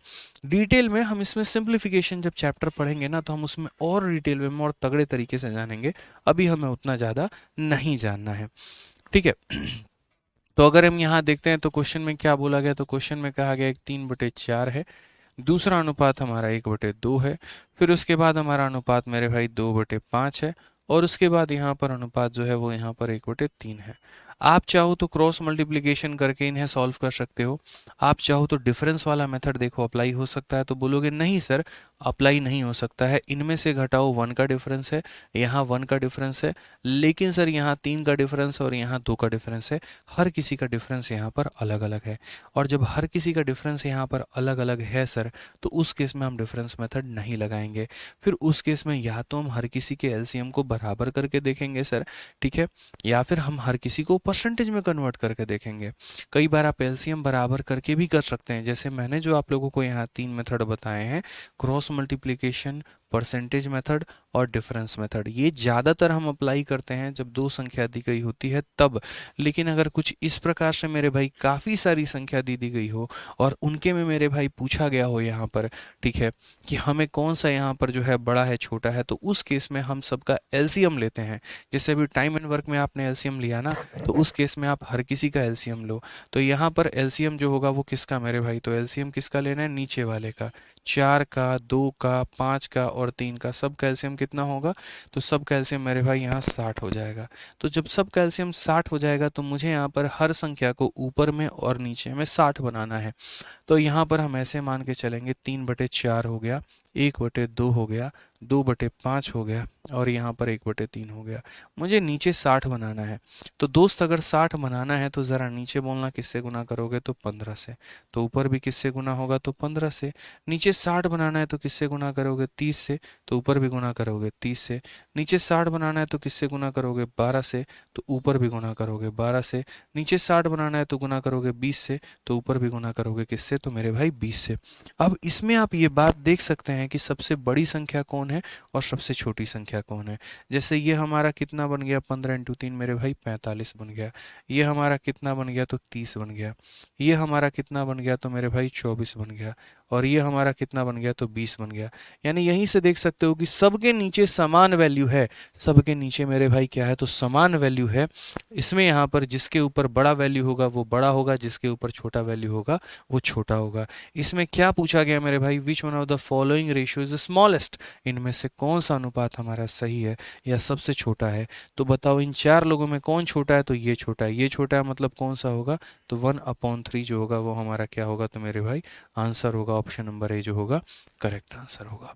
डिटेल में हम इसमें सिंप्लीफिकेशन जब चैप्टर पढ़ेंगे ना तो हम उसमें और डिटेल में और तगड़े तरीके से जानेंगे, अभी हमें उतना ज़्यादा नहीं जानना है। ठीक है तो अगर हम यहाँ देखते हैं तो क्वेश्चन में क्या बोला गया, तो क्वेश्चन में कहा गया 3/4 है, दूसरा अनुपात हमारा 1/2 है, फिर उसके बाद हमारा अनुपात मेरे भाई 2/5 है और उसके बाद यहाँ पर अनुपात जो है वो यहाँ पर 1/3 है। आप चाहो तो क्रॉस मल्टीप्लिकेशन करके इन्हें सॉल्व कर सकते हो, आप चाहो तो डिफरेंस वाला मेथड देखो अप्लाई हो सकता है, तो बोलोगे नहीं सर अप्लाई नहीं हो सकता है, इनमें से घटाओ 1 का डिफरेंस है, यहाँ 1 का डिफरेंस है, लेकिन सर यहाँ 3 का डिफरेंस और यहाँ 2 का डिफरेंस है, हर किसी का डिफरेंस यहाँ पर अलग अलग है। और जब हर किसी का डिफरेंस यहाँ पर अलग अलग है सर, तो उस केस में हम डिफरेंस मेथड नहीं लगाएंगे। फिर उस केस में या तो हम हर किसी के एलसीएम को बराबर करके देखेंगे सर, ठीक है, या फिर हम हर किसी को परसेंटेज में कन्वर्ट करके देखेंगे। कई बार आप एलसीएम बराबर करके भी कर सकते हैं, जैसे मैंने जो आप लोगों को यहाँ 3 मेथड बताए हैं, क्रॉस मल्टीप्लिकेशन, परसेंटेज मेथड और डिफरेंस मेथड, ये ज़्यादातर हम अप्लाई करते हैं जब दो संख्या दी गई होती है तब। लेकिन अगर कुछ इस प्रकार से मेरे भाई काफ़ी सारी संख्या दी गई हो और उनके में मेरे भाई पूछा गया हो यहाँ पर, ठीक है, कि हमें कौन सा यहाँ पर जो है बड़ा है छोटा है, तो उस केस में हम सबका एलसीएम लेते हैं। जैसे अभी टाइम एंड वर्क में आपने एलसीएम लिया ना, तो उस केस में आप हर किसी का एलसीएम लो। तो यहाँ पर एलसीएम जो होगा वो किसका मेरे भाई, तो एलसीएम किसका लेना है, नीचे वाले का, 4 का, 2 का, 5 का और 3 का, सब कैल्शियम कितना होगा, तो सब कैल्शियम मेरे भाई यहाँ 60 हो जाएगा। तो जब सब कैल्शियम 60 हो जाएगा तो मुझे यहाँ पर हर संख्या को ऊपर में और नीचे में 60 बनाना है। तो यहाँ पर हम ऐसे मान के चलेंगे, 3/4 हो गया, 1/2 हो गया, 2/5 हो गया और यहाँ पर 1/3 हो गया। मुझे नीचे 60 बनाना है। तो दोस्त अगर 60 बनाना है तो ज़रा नीचे बोलना किससे गुना करोगे, तो 15 से। तो ऊपर भी किससे गुना होगा, तो 15 से। नीचे 60 बनाना है तो किससे गुना करोगे, 30 से। तो ऊपर भी गुना करोगे 30 से। नीचे 60 बनाना है तो किससे गुना करोगे, 12 से। तो ऊपर भी गुना करोगे 12 से। नीचे 60 बनाना है तो गुना करोगे 20 से। तो ऊपर भी गुना करोगे किससे, तो मेरे भाई 20 से। अब इसमें आप ये बात देख सकते हैं कि सबसे बड़ी संख्या कौन है और सबसे छोटी संख्या कौन है। जैसे ये हमारा कितना बन गया, 15 × 3 मेरे भाई 45 बन गया। ये हमारा कितना बन गया, तो 30 बन गया। ये हमारा कितना बन गया, तो मेरे भाई 24 बन गया। और ये हमारा कितना बन गया, तो 20 बन गया। यानी यहीं से देख सकते हो कि सबके नीचे समान वैल्यू है। सबके नीचे मेरे भाई क्या है, तो समान वैल्यू है। इसमें यहाँ पर जिसके ऊपर बड़ा वैल्यू होगा वो बड़ा होगा, जिसके ऊपर छोटा वैल्यू होगा वो छोटा होगा। इसमें क्या पूछा गया मेरे भाई, which one of the following ratio is smallest, इनमें से कौन सा अनुपात हमारा सही है या सबसे छोटा है। तो बताओ इन चार लोगों में कौन छोटा है, तो ये छोटा है। ये छोटा है मतलब कौन सा होगा, तो 1/3 जो होगा वो हमारा क्या होगा, तो मेरे भाई आंसर होगा ऑप्शन नंबर ए जो होगा करेक्ट आंसर होगा।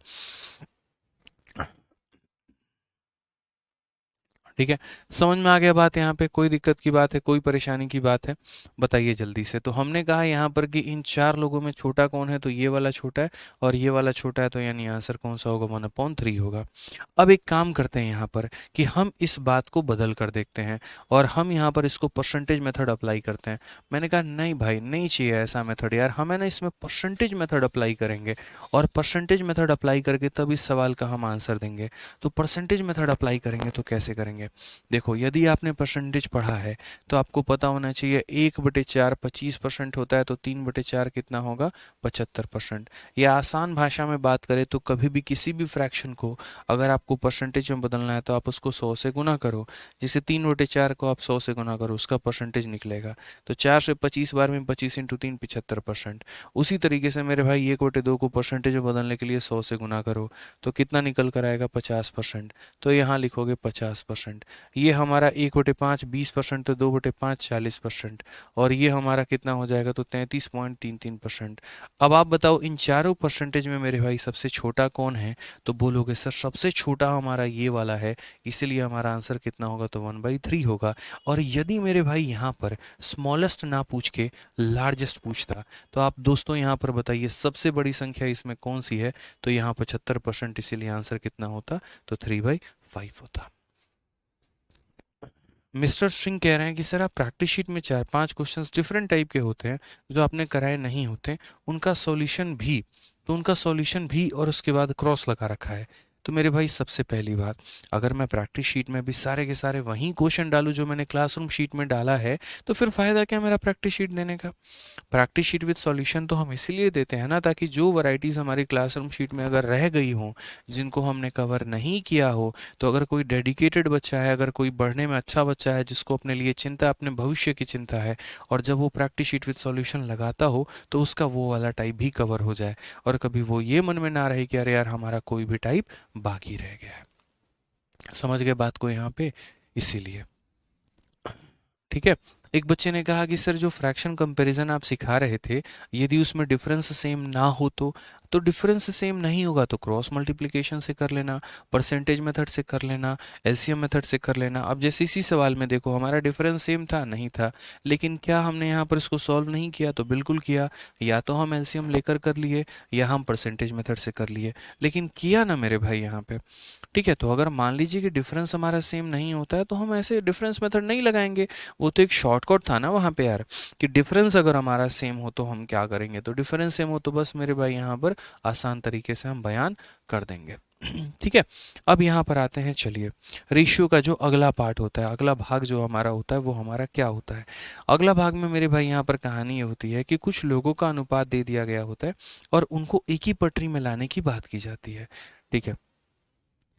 ठीक है, समझ में आ गया बात, यहाँ पे कोई दिक्कत की बात है, कोई परेशानी की बात है, बताइए जल्दी से। तो हमने कहा यहाँ पर कि इन चार लोगों में छोटा कौन है, तो ये वाला छोटा है और ये वाला छोटा है, तो यानी आंसर कौन सा होगा, 1/3 होगा। अब एक काम करते हैं यहाँ पर कि हम इस बात को बदल कर देखते हैं और हम यहाँ पर इसको परसेंटेज मेथड अप्लाई करते हैं। मैंने कहा नहीं भाई नहीं चाहिए ऐसा मेथड यार, हम है ना इसमें परसेंटेज मेथड अप्लाई करेंगे और परसेंटेज मेथड अप्लाई करके तब इस सवाल का हम आंसर देंगे। तो परसेंटेज मेथड अप्लाई करेंगे तो कैसे करेंगे, देखो यदि आपने परसेंटेज पढ़ा है तो आपको पता होना चाहिए 1/4 25% होता है, तो 3/4 कितना होगा, 75%। या आसान भाषा में बात करें तो कभी भी किसी भी फ्रैक्शन को अगर आपको परसेंटेज में बदलना है तो आप उसको 100 से गुना करो। जैसे 3/4 को आप 100 से गुना करो, उसका परसेंटेज निकलेगा। तो 4 से 25 बार में 25 × 3 75%। उसी तरीके से मेरे भाई 1/2 को परसेंटेज में बदलने के लिए 100 से गुना करो, तो कितना निकल कर आएगा, 50%। तो यहाँ लिखोगे 50%। ये हमारा 1/5 20%, तो 2/5 40%। और ये हमारा कितना हो जाएगा, तो 33.33%। अब आप बताओ इन चारों परसेंटेज में मेरे भाई सबसे छोटा कौन है, तो बोलोगे सर सबसे छोटा हमारा ये वाला है, इसीलिए हमारा आंसर कितना होगा, तो 1/3 होगा। और यदि मेरे भाई यहाँ पर स्मॉलेस्ट ना पूछ के लार्जेस्ट पूछता, तो आप दोस्तों यहाँ पर बताइए सबसे बड़ी संख्या इसमें कौन सी है, तो यहाँ 75%, इसीलिए आंसर कितना होता, तो 3/5 होता। मिस्टर सिंह कह रहे हैं कि सर आप प्रैक्टिस शीट में 4-5 क्वेश्चंस डिफरेंट टाइप के होते हैं जो आपने कराए नहीं होते, उनका सॉल्यूशन भी, तो उनका सॉल्यूशन भी और उसके बाद क्रॉस लगा रखा है। तो मेरे भाई सबसे पहली बात, अगर मैं प्रैक्टिस शीट में भी सारे के सारे वही क्वेश्चन डालूं जो मैंने क्लासरूम शीट में डाला है, तो फिर फ़ायदा क्या मेरा प्रैक्टिस शीट देने का। प्रैक्टिस शीट विद सॉल्यूशन तो हम इसीलिए देते हैं ना, ताकि जो वैरायटीज़ हमारी क्लासरूम शीट में अगर रह गई हों, जिनको हमने कवर नहीं किया हो, तो अगर कोई डेडिकेटेड बच्चा है, अगर कोई पढ़ने में अच्छा बच्चा है जिसको अपने लिए चिंता, अपने भविष्य की चिंता है, और जब वो प्रैक्टिस शीट विद सॉल्यूशन लगाता हो तो उसका वो वाला टाइप भी कवर हो जाए और कभी वो ये मन में ना रहे कि अरे यार हमारा कोई भी टाइप बाकी रह गया है। समझ गए बात को यहाँ पे, इसीलिए ठीक है। एक बच्चे ने कहा कि सर जो फ्रैक्शन कंपैरिजन आप सिखा रहे थे, यदि उसमें डिफरेंस सेम ना हो तो डिफरेंस सेम नहीं होगा तो क्रॉस मल्टीप्लिकेशन से कर लेना, परसेंटेज मेथड से कर लेना, एलसीएम मेथड से कर लेना। अब जैसे इसी सवाल में देखो, हमारा डिफरेंस सेम था नहीं था, लेकिन क्या हमने यहाँ पर इसको सॉल्व नहीं किया? तो बिल्कुल किया। या तो हम एलसीएम लेकर कर लिए या हम परसेंटेज मेथड से कर लिए, लेकिन किया ना मेरे भाई यहाँ पे। ठीक है, तो अगर मान लीजिए कि डिफरेंस हमारा सेम नहीं होता है तो हम ऐसे डिफरेंस मेथड नहीं लगाएंगे। वो तो एक शॉर्टकट था ना वहाँ पे यार, कि डिफरेंस अगर हमारा सेम हो तो हम क्या करेंगे, तो डिफरेंस सेम हो तो बस मेरे भाई यहाँ पर आसान तरीके से हम बयान कर देंगे। ठीक है। अब यहाँ पर आते हैं, चलिए रेशियो का जो अगला पार्ट होता है, अगला भाग जो हमारा होता है वो हमारा क्या होता है। अगला भाग में मेरे भाई यहाँ पर कहानी ये होती है कि कुछ लोगों का अनुपात दे दिया गया होता है और उनको एक ही पटरी में लाने की बात की जाती है। ठीक है,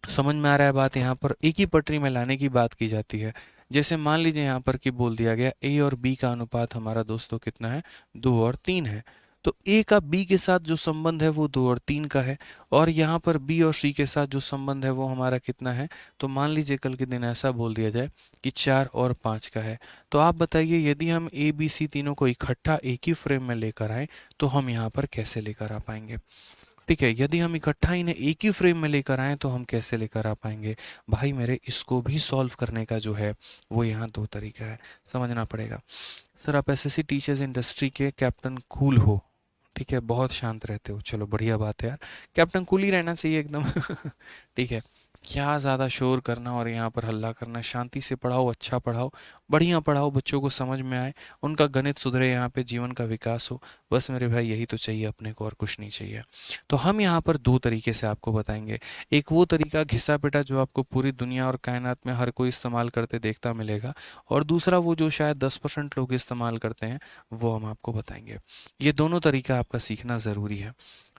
समझ में आ रहा है बात? यहाँ पर एक ही पटरी में लाने की बात की जाती है। जैसे मान लीजिए यहाँ पर कि बोल दिया गया ए और बी का अनुपात हमारा दोस्तों कितना है, 2 और 3 है। तो ए का बी के साथ जो संबंध है वो 2 और 3 का है, और यहाँ पर बी और सी के साथ जो संबंध है वो हमारा कितना है, तो मान लीजिए कल के दिन ऐसा बोल दिया जाए कि 4 और 5 का है। तो आप बताइए, यदि हम ए बी सी तीनों को इकट्ठा एक ही फ्रेम में लेकर आए तो हम यहाँ पर कैसे लेकर आ पाएंगे? ठीक है, यदि हम इकट्ठा इन्हें एक ही फ्रेम में लेकर आएँ तो हम कैसे लेकर आ पाएंगे? भाई मेरे, इसको भी सॉल्व करने का जो है वो यहाँ 2 तरीका है, समझना पड़ेगा। सर आप एसएससी टीचर्स इंडस्ट्री के कैप्टन कूल हो, ठीक है, बहुत शांत रहते हो, चलो बढ़िया बात है यार, कैप्टन कूल ही रहना चाहिए एकदम। ठीक है, क्या ज़्यादा शोर करना और यहाँ पर हल्ला करना, शांति से पढ़ाओ, अच्छा पढ़ाओ, बढ़िया पढ़ाओ, बच्चों को समझ में आए, उनका गणित सुधरे, यहाँ पे जीवन का विकास हो। बस मेरे भाई यही तो चाहिए अपने को, और कुछ नहीं चाहिए। तो हम यहाँ पर 2 तरीके से आपको बताएंगे। एक वो तरीका घिसा पिटा जो आपको पूरी दुनिया और कायनात में हर कोई इस्तेमाल करते देखता मिलेगा, और दूसरा वो जो शायद 10% लोग इस्तेमाल करते हैं, वो हम आपको बताएंगे। ये दोनों तरीका आपका सीखना ज़रूरी है।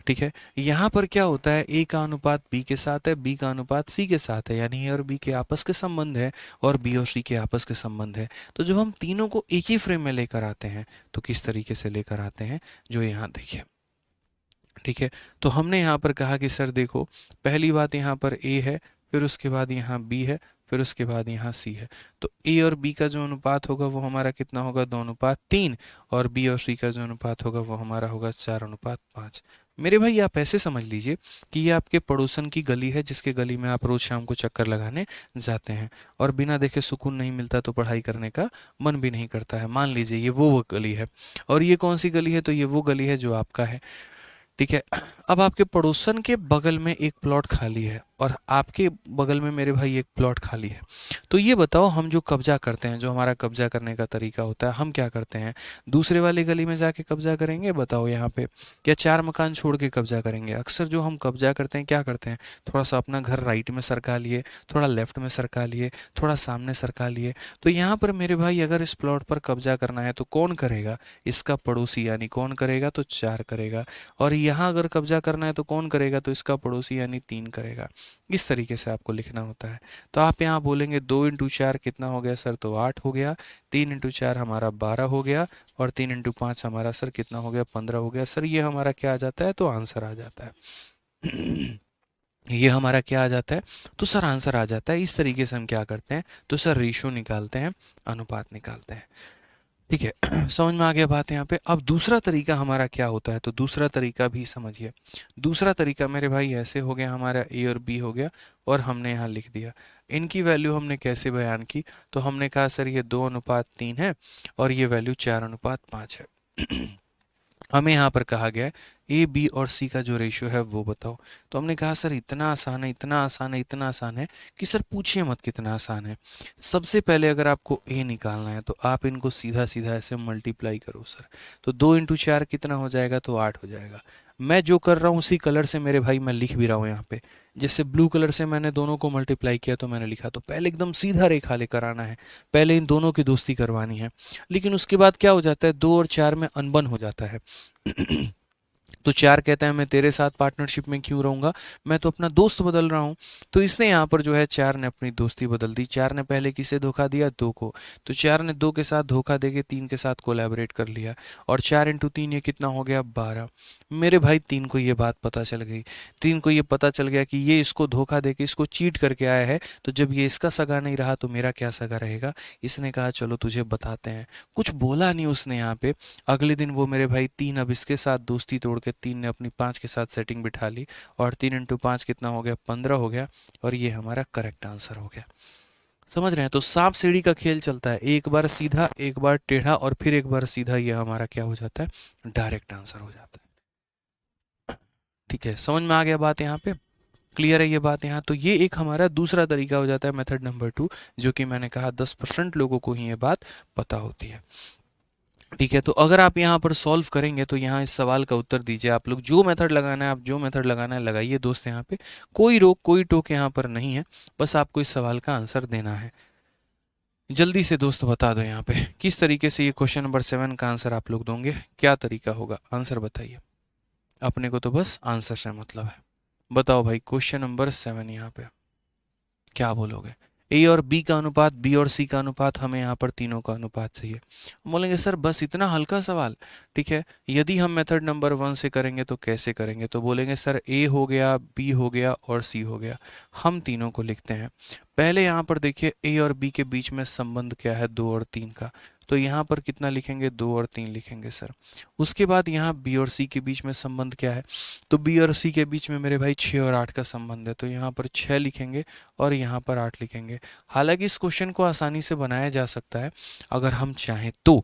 ठीक है, यहाँ पर क्या होता है, ए का अनुपात बी के साथ है, बी का अनुपात सी के साथ है, यानी ए और बी के आपस के संबंध है और बी और सी के आपस के संबंध है। तो जब हम तीनों को एक ही फ्रेम में लेकर आते हैं तो किस तरीके से लेकर आते हैं, जो यहाँ देखिए। ठीक है, तो हमने यहाँ पर कहा कि सर देखो, पहली बात यहाँ पर ए है, फिर उसके बाद यहाँ बी है, फिर उसके बाद यहाँ सी है। तो ए और बी का जो अनुपात होगा वो हमारा कितना होगा, 2 अनुपात 3, और बी और सी का जो अनुपात होगा वो हमारा होगा 4 अनुपात 5। मेरे भाई आप ऐसे समझ लीजिए कि ये आपके पड़ोसन की गली है, जिसके गली में आप रोज शाम को चक्कर लगाने जाते हैं, और बिना देखे सुकून नहीं मिलता तो पढ़ाई करने का मन भी नहीं करता है। मान लीजिए ये वो गली है, और ये कौन सी गली है, तो ये वो गली है जो आपका है। ठीक है, अब आपके पड़ोसन के बगल में एक प्लॉट खाली है और आपके बगल में मेरे भाई एक प्लॉट खाली है। तो ये बताओ, हम जो कब्जा करते हैं, जो हमारा कब्जा करने का तरीका होता है, हम क्या करते हैं, दूसरे वाली गली में जाके कब्जा करेंगे बताओ यहाँ पे, या 4 मकान छोड़ के कब्जा करेंगे? अक्सर जो हम कब्जा करते हैं क्या करते हैं, थोड़ा सा अपना घर राइट में सरका लिए, थोड़ा लेफ्ट में सरका लिए, थोड़ा सामने सरका लिए। तो यहाँ पर मेरे भाई अगर इस प्लॉट पर कब्जा करना है तो कौन करेगा, इसका पड़ोसी, यानी कौन करेगा, तो 4 करेगा। और यहाँ अगर कब्जा करना है तो कौन करेगा, तो इसका पड़ोसी यानी 3 करेगा। इस तरीके से आपको लिखना होता है। तो आप यहाँ बोलेंगे 2 × 4 कितना हो गया सर, तो 8 हो गया, 3 × 4 हमारा 12 हो गया, और 3 × 5 हमारा सर कितना हो गया, 15 हो गया। सर ये हमारा क्या आ जाता है, तो आंसर आ जाता है। ये हमारा क्या आ जाता है, तो सर आंसर आ जाता है। इस तरीके से हम क्या करते हैं, तो सर रेशियो निकालते हैं, अनुपात निकालते हैं। ठीक है, समझ में आ गया बात यहाँ पे। अब दूसरा तरीका हमारा क्या होता है, तो दूसरा तरीका भी समझिए। दूसरा तरीका मेरे भाई ऐसे हो गया, हमारा ए और बी हो गया, और हमने यहाँ लिख दिया। इनकी वैल्यू हमने कैसे बयान की, तो हमने कहा सर ये 2 अनुपात 3 है और ये वैल्यू 4 अनुपात 5 है। हमें यहाँ पर कहा गया है ए बी और सी का जो रेशियो है वो बताओ। तो हमने कहा सर इतना आसान है, इतना आसान है, इतना आसान है कि सर पूछिए मत कितना आसान है। सबसे पहले अगर आपको ए निकालना है तो आप इनको सीधा सीधा ऐसे मल्टीप्लाई करो सर। तो 2 × 4 कितना हो जाएगा, तो 8 हो जाएगा। मैं जो कर रहा हूँ उसी कलर से मेरे भाई मैं लिख भी रहा हूँ यहाँ पे। जैसे ब्लू कलर से मैंने दोनों को मल्टीप्लाई किया तो मैंने लिखा, तो पहले एकदम सीधा रेखा लेकर आना है, पहले इन दोनों की दोस्ती करवानी है। लेकिन उसके बाद क्या हो जाता है, 2 और 4 में अनबन हो जाता है। तो 4 कहता है मैं तेरे साथ पार्टनरशिप में क्यों रहूँगा, मैं तो अपना दोस्त बदल रहा हूँ। तो इसने यहाँ पर जो है 4 ने अपनी दोस्ती बदल दी। 4 ने पहले किसे धोखा दिया, 2 को। तो 4 ने 2 के साथ धोखा देके 3 के साथ कोलैबोरेट कर लिया और 4 इंटू 3 ये कितना हो गया, 12। मेरे भाई 3 को ये बात पता चल गई। 3 को ये पता चल गया कि ये इसको धोखा देके इसको चीट करके आया है, तो जब ये इसका सगा नहीं रहा तो मेरा क्या सगा रहेगा। इसने कहा चलो तुझे बताते हैं। कुछ बोला नहीं उसने यहाँ पे। अगले दिन वो मेरे भाई 3 अब इसके साथ दोस्ती तोड़ के 3 ने अपनी 5 के साथ सेटिंग बिठा ली और 3 इंटू 5 कितना हो गया, 15 हो गया। और ये हमारा करेक्ट आंसर हो गया। समझ रहे हैं। तो सांप सीढ़ी का खेल चलता है, एक बार सीधा एक बार टेढ़ा और फिर एक बार सीधा, ये हमारा क्या हो जाता है, डायरेक्ट आंसर हो जाता है। ठीक है, समझ में आ गया बात यहाँ पे, क्लियर है ये बात यहाँ। तो ये एक हमारा दूसरा तरीका हो जाता है, मेथड नंबर 2, जो कि मैंने कहा 10% लोगों को ही ये बात पता होती है। ठीक है, तो अगर आप यहाँ पर सॉल्व करेंगे तो यहाँ इस सवाल का उत्तर दीजिए। आप लोग जो मेथड लगाना है, आप जो मेथड लगाना है लगाइए दोस्त। यहाँ पे कोई रोक कोई टोक यहाँ पर नहीं है, बस आपको इस सवाल का आंसर देना है। जल्दी से दोस्त बता दो यहाँ पे किस तरीके से ये क्वेश्चन नंबर 7 का आंसर आप लोग दोगे, क्या तरीका होगा, आंसर बताइए। अपने को तो बस आंसर से मतलब है। बताओ भाई, क्वेश्चन नंबर 7 यहाँ पे क्या बोलोगे। ए और बी का अनुपात, बी और सी का अनुपात, हमें यहाँ पर तीनों का अनुपात चाहिए। बोलेंगे सर बस इतना हल्का सवाल। ठीक है, यदि हम मेथड नंबर 1 से करेंगे तो कैसे करेंगे, तो बोलेंगे सर ए हो गया, बी हो गया और सी हो गया। हम तीनों को लिखते हैं। पहले यहाँ पर देखिए ए और बी के बीच में संबंध क्या है, 2 और 3 का। तो यहाँ पर कितना लिखेंगे, 2 और 3 लिखेंगे सर। उसके बाद यहाँ बी और सी के बीच में संबंध क्या है, तो बी और सी के बीच में मेरे भाई 6 और 8 का संबंध है। तो यहाँ पर 6 लिखेंगे और यहाँ पर 8 लिखेंगे। हालांकि इस क्वेश्चन को आसानी से बनाया जा सकता है अगर हम चाहें तो।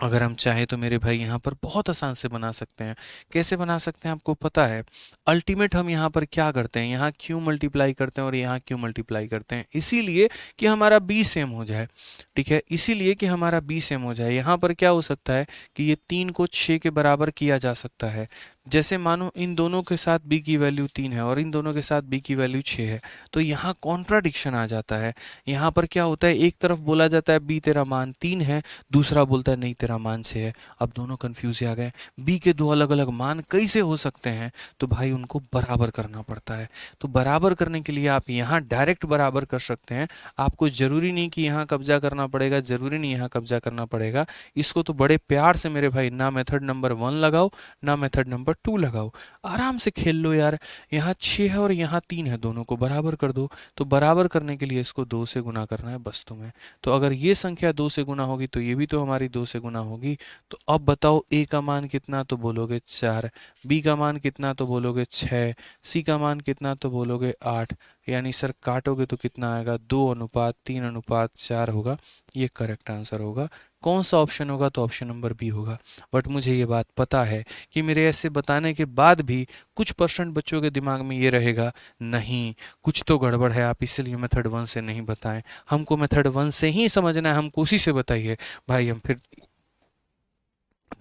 अगर हम चाहें तो मेरे भाई यहाँ पर बहुत आसान से बना सकते हैं। कैसे बना सकते हैं आपको पता है। अल्टीमेट हम यहाँ पर क्या करते हैं, यहाँ क्यों मल्टीप्लाई करते हैं और यहाँ क्यों मल्टीप्लाई करते हैं, इसीलिए कि हमारा बी सेम हो जाए। ठीक है, इसीलिए कि हमारा बी सेम हो जाए। यहाँ पर क्या हो सकता है कि ये 3 को 6 के बराबर किया जा सकता है। जैसे मानो इन दोनों के साथ b की वैल्यू 3 है और इन दोनों के साथ b की वैल्यू 6 है, तो यहाँ कॉन्ट्राडिक्शन आ जाता है। यहाँ पर क्या होता है, एक तरफ बोला जाता है b तेरा मान 3 है, दूसरा बोलता है नहीं तेरा मान 6 है। अब दोनों कंफ्यूज आ गए, b के दो अलग अलग मान कैसे हो सकते हैं, तो भाई उनको बराबर करना पड़ता है। तो बराबर करने के लिए आप यहाँ डायरेक्ट बराबर कर सकते हैं। आपको जरूरी नहीं कि यहाँ कब्जा करना पड़ेगा, जरूरी नहीं यहाँ कब्जा करना पड़ेगा। इसको तो बड़े प्यार से मेरे भाई ना मेथड नंबर 1 लगाओ ना मेथड नंबर 2 लगाओ, आराम से खेल लो यार। यहाँ 6 है और यहाँ 3 है, दोनों को बराबर कर दो। तो बराबर करने के लिए इसको 2 से गुना करना है बस तुम्हें। तो अगर ये संख्या 2 से गुना होगी तो ये भी तो हमारी 2 से गुना होगी। तो अब बताओ ए का मान कितना, तो बोलोगे 4। बी का मान कितना, तो बोलोगे 6। सी का मान कितना, तो बोलोगे 8। यानी सर काटोगे तो कितना आएगा, 2:3:4 होगा। ये करेक्ट आंसर होगा। कौन सा ऑप्शन होगा, तो ऑप्शन नंबर बी होगा। बट मुझे ये बात पता है कि मेरे ऐसे बताने के बाद भी कुछ परसेंट बच्चों के दिमाग में ये रहेगा, नहीं कुछ तो गड़बड़ है, आप इसलिए मेथड 1 से नहीं बताएं। हमको मेथड 1 से ही समझना है, हमको उसी से बताइए भाई, हम फिर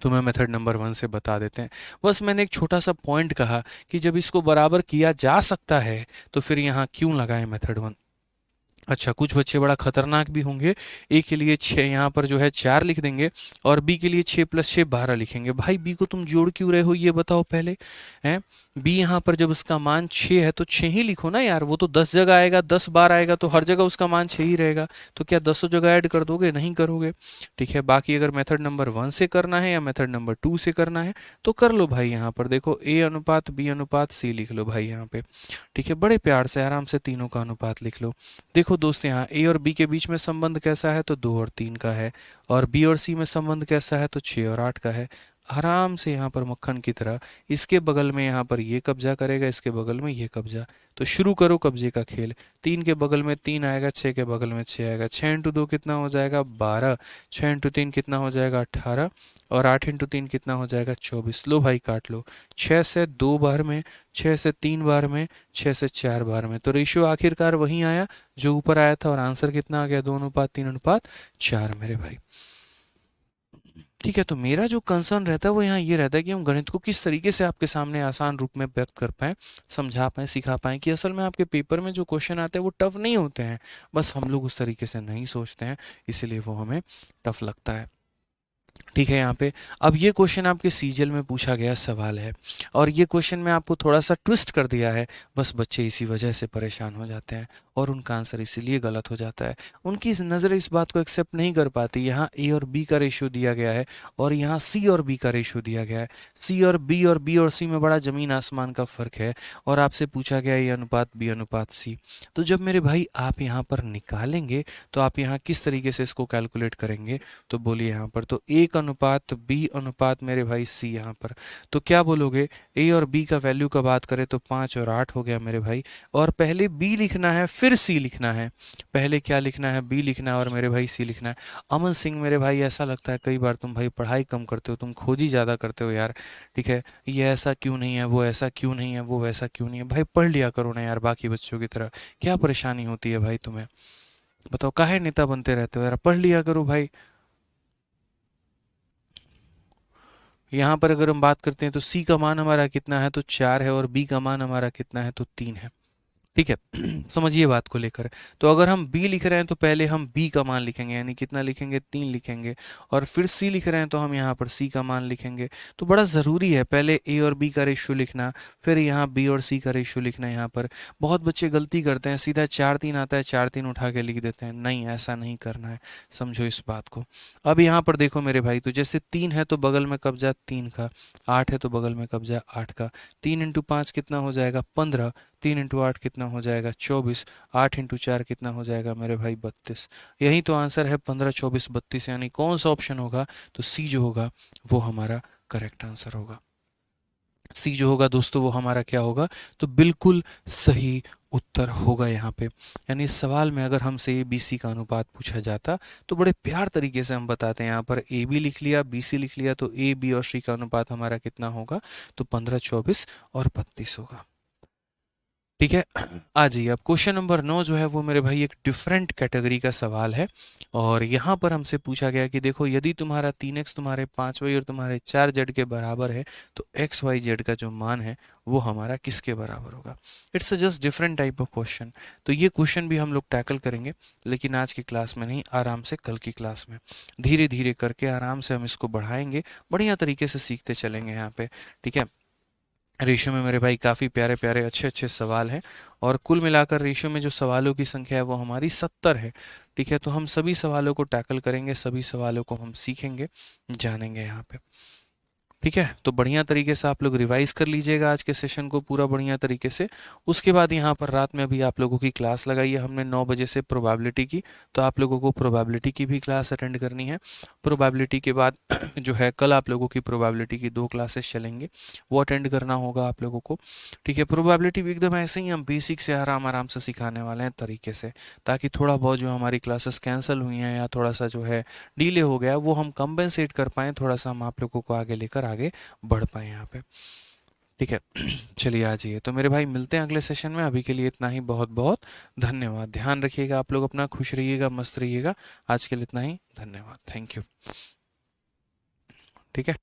तुम्हें मेथड नंबर 1 से बता देते हैं। बस मैंने एक छोटा सा पॉइंट कहा कि जब इसको बराबर किया जा सकता है तो फिर यहाँ क्यों लगाएं मेथड 1। अच्छा, कुछ बच्चे बड़ा खतरनाक भी होंगे। ए के लिए 6 यहाँ पर जो है 4 लिख देंगे और बी के लिए 6 + 6 12 लिखेंगे। भाई बी को तुम जोड़ क्यों रहे हो, ये बताओ पहले। हैं, बी यहाँ पर जब उसका मान 6 है तो 6 ही लिखो ना यार। वो तो 10 जगह आएगा, 10 बार आएगा तो हर जगह उसका मान 6 ही रहेगा। तो क्या 10 जगह ऐड कर दोगे, नहीं करोगे। ठीक है, बाकी अगर मेथड नंबर 1 से करना है या मेथड नंबर 2 से करना है तो कर लो भाई। यहाँ पर देखो ए अनुपात बी अनुपात सी लिख लो भाई यहाँ पे। ठीक है, बड़े प्यार से आराम से तीनों का अनुपात लिख लो। देखो दोस्त, यहाँ ए और बी के बीच में संबंध कैसा है, तो 2 और 3 का है। और बी और सी में संबंध कैसा है, तो 6 और 8 का है। आराम से यहाँ पर मक्खन की तरह इसके बगल में यहाँ पर ये कब्जा करेगा, इसके बगल में ये कब्जा। तो शुरू करो कब्जे का खेल। 3 के बगल में 3 आएगा, 6 के बगल में 6 आएगा। 6 इंटू 2 कितना हो जाएगा, 12। 6 इंटू 3 कितना हो जाएगा, 18। और 8 इंटू 3 कितना हो जाएगा, 24। लो भाई काट लो। 6 से 2 बार में, 6 से 3 बार में, 6 से 4 बार में। तो रेशियो आखिरकार वही आया जो ऊपर आया था और आंसर कितना आ गया, 2:3:4 मेरे भाई। ठीक है, तो मेरा जो कंसर्न रहता है वो यहाँ ये रहता है कि हम गणित को किस तरीके से आपके सामने आसान रूप में व्यक्त कर पाएँ, समझा पाएँ, सिखा पाएँ कि असल में आपके पेपर में जो क्वेश्चन आते हैं वो टफ नहीं होते हैं। बस हम लोग उस तरीके से नहीं सोचते हैं, इसीलिए वो हमें टफ लगता है। ठीक है यहाँ पे। अब ये क्वेश्चन आपके सीजीएल में पूछा गया सवाल है और ये क्वेश्चन में आपको थोड़ा सा ट्विस्ट कर दिया है, बस बच्चे इसी वजह से परेशान हो जाते हैं और उनका आंसर इसीलिए गलत हो जाता है। उनकी नज़र इस बात को एक्सेप्ट नहीं कर पाती। यहाँ ए और बी का रेशियो दिया गया है और यहाँ सी और बी का रेशियो दिया गया है। सी और बी और सी में बड़ा ज़मीन आसमान का फ़र्क है और आपसे पूछा गया ए अनुपात बी अनुपात सी। तो जब मेरे भाई आप यहाँ पर निकालेंगे तो आप यहाँ किस तरीके से इसको कैलकुलेट करेंगे, तो बोलिए यहाँ पर तो एक अनुपात बी अनुपात मेरे भाई सी। यहाँ पर तो क्या बोलोगे, ए और बी का वैल्यू का बात करें तो 5 और 8 हो गया मेरे भाई, और पहले बी लिखना है फिर सी लिखना है। पहले क्या लिखना है, बी लिखना है और मेरे भाई सी लिखना है। अमन सिंह मेरे भाई ऐसा लगता है कई बार तुम भाई पढ़ाई कम करते हो, तुम खोजी ज़्यादा करते हो यार। ठीक है, ये ऐसा क्यों नहीं है, वो ऐसा क्यों नहीं है, वो वैसा क्यों नहीं है, भाई पढ़ लिया करो ना यार बाकी बच्चों की तरह। क्या परेशानी होती है भाई तुम्हें, बताओ काहे नेता बनते रहते हो यार, पढ़ लिया करो भाई। यहाँ पर अगर हम बात करते हैं तो सी का मान हमारा कितना है, तो 4 है, और बी का मान हमारा कितना है, तो 3 है। ठीक है समझिए बात को लेकर। तो अगर हम b लिख रहे हैं तो पहले हम b का मान लिखेंगे, यानी कितना लिखेंगे, 3 लिखेंगे, और फिर c लिख रहे हैं तो हम यहाँ पर c का मान लिखेंगे। तो बड़ा ज़रूरी है पहले a और b का रेशियो लिखना, फिर यहाँ b और c का रेशियो लिखना। यहाँ पर बहुत बच्चे गलती करते हैं, सीधा 4 3 आता है 4 3 उठा के लिख देते हैं। नहीं, ऐसा नहीं करना है, समझो इस बात को। अब यहाँ पर देखो मेरे भाई, तो जैसे 3 है तो बगल में कब्जा 3 का, 8 है तो बगल में कब्जा 8 का। 3 इंटू 5 कितना हो जाएगा, 15। 3 इंटू 8 कितना हो जाएगा, 24। 8 इंटू 4 कितना हो जाएगा मेरे भाई, 32। यही तो आंसर है, 15 24 32। यानी कौन सा ऑप्शन होगा, तो सी जो होगा वो हमारा करेक्ट आंसर होगा। सी जो होगा दोस्तों वो हमारा क्या होगा, तो बिल्कुल सही उत्तर होगा यहाँ पे। यानी इस सवाल में अगर हमसे ए बी सी का अनुपात पूछा जाता तो बड़े प्यार तरीके से हम बताते हैं। यहाँ पर ए बी लिख लिया, बी सी लिख लिया, तो ए बी और सी का अनुपात हमारा कितना होगा, तो 15 24 और 32 होगा। ठीक है, आ जाइए अब क्वेश्चन नंबर 9 जो है वो मेरे भाई एक डिफरेंट कैटेगरी का सवाल है। और यहाँ पर हमसे पूछा गया कि देखो यदि तुम्हारा 3x तुम्हारे 5y और तुम्हारे 4z के बराबर है तो एक्स वाई जेड का जो मान है वो हमारा किसके बराबर होगा। It's just different type of question. तो ये क्वेश्चन भी हम लोग टैकल करेंगे, लेकिन आज की क्लास में नहीं, आराम से कल की क्लास में धीरे धीरे करके आराम से हम इसको बढ़ाएंगे, बढ़िया तरीके से सीखते चलेंगे यहाँ पे। ठीक है, रेशियो में मेरे भाई काफ़ी प्यारे प्यारे अच्छे अच्छे सवाल हैं, और कुल मिलाकर रेशियो में जो सवालों की संख्या है वो हमारी 70 है। ठीक है, तो हम सभी सवालों को टैकल करेंगे, सभी सवालों को हम सीखेंगे, जानेंगे यहाँ पे। ठीक है, तो बढ़िया तरीके से आप लोग रिवाइज कर लीजिएगा आज के सेशन को पूरा बढ़िया तरीके से। उसके बाद यहाँ पर रात में अभी आप लोगों की क्लास लगाई है हमने 9 बजे से प्रोबेबिलिटी की, तो आप लोगों को प्रोबेबिलिटी की भी क्लास अटेंड करनी है। प्रोबेबिलिटी के बाद जो है कल आप लोगों की प्रोबेबिलिटी की 2 क्लासेस चलेंगे, वो अटेंड करना होगा आप लोगों को। ठीक है, प्रोबेबिलिटी भी एकदम ऐसे ही हम बेसिक से आराम आराम से सिखाने वाले हैं तरीके से, ताकि थोड़ा बहुत जो हमारी क्लासेस कैंसिल हुई हैं या थोड़ा सा जो है डिले हो गया वो हम कंपेंसेट कर पाएँ, थोड़ा सा हम आप लोगों को आगे लेकर आगे बढ़ पाए यहाँ पे। ठीक है चलिए आ जाइए, तो मेरे भाई मिलते हैं अगले सेशन में। अभी के लिए इतना ही, बहुत बहुत धन्यवाद। ध्यान रखिएगा आप लोग अपना, खुश रहिएगा, मस्त रहिएगा। आज के लिए इतना ही, धन्यवाद, थैंक यू। ठीक है।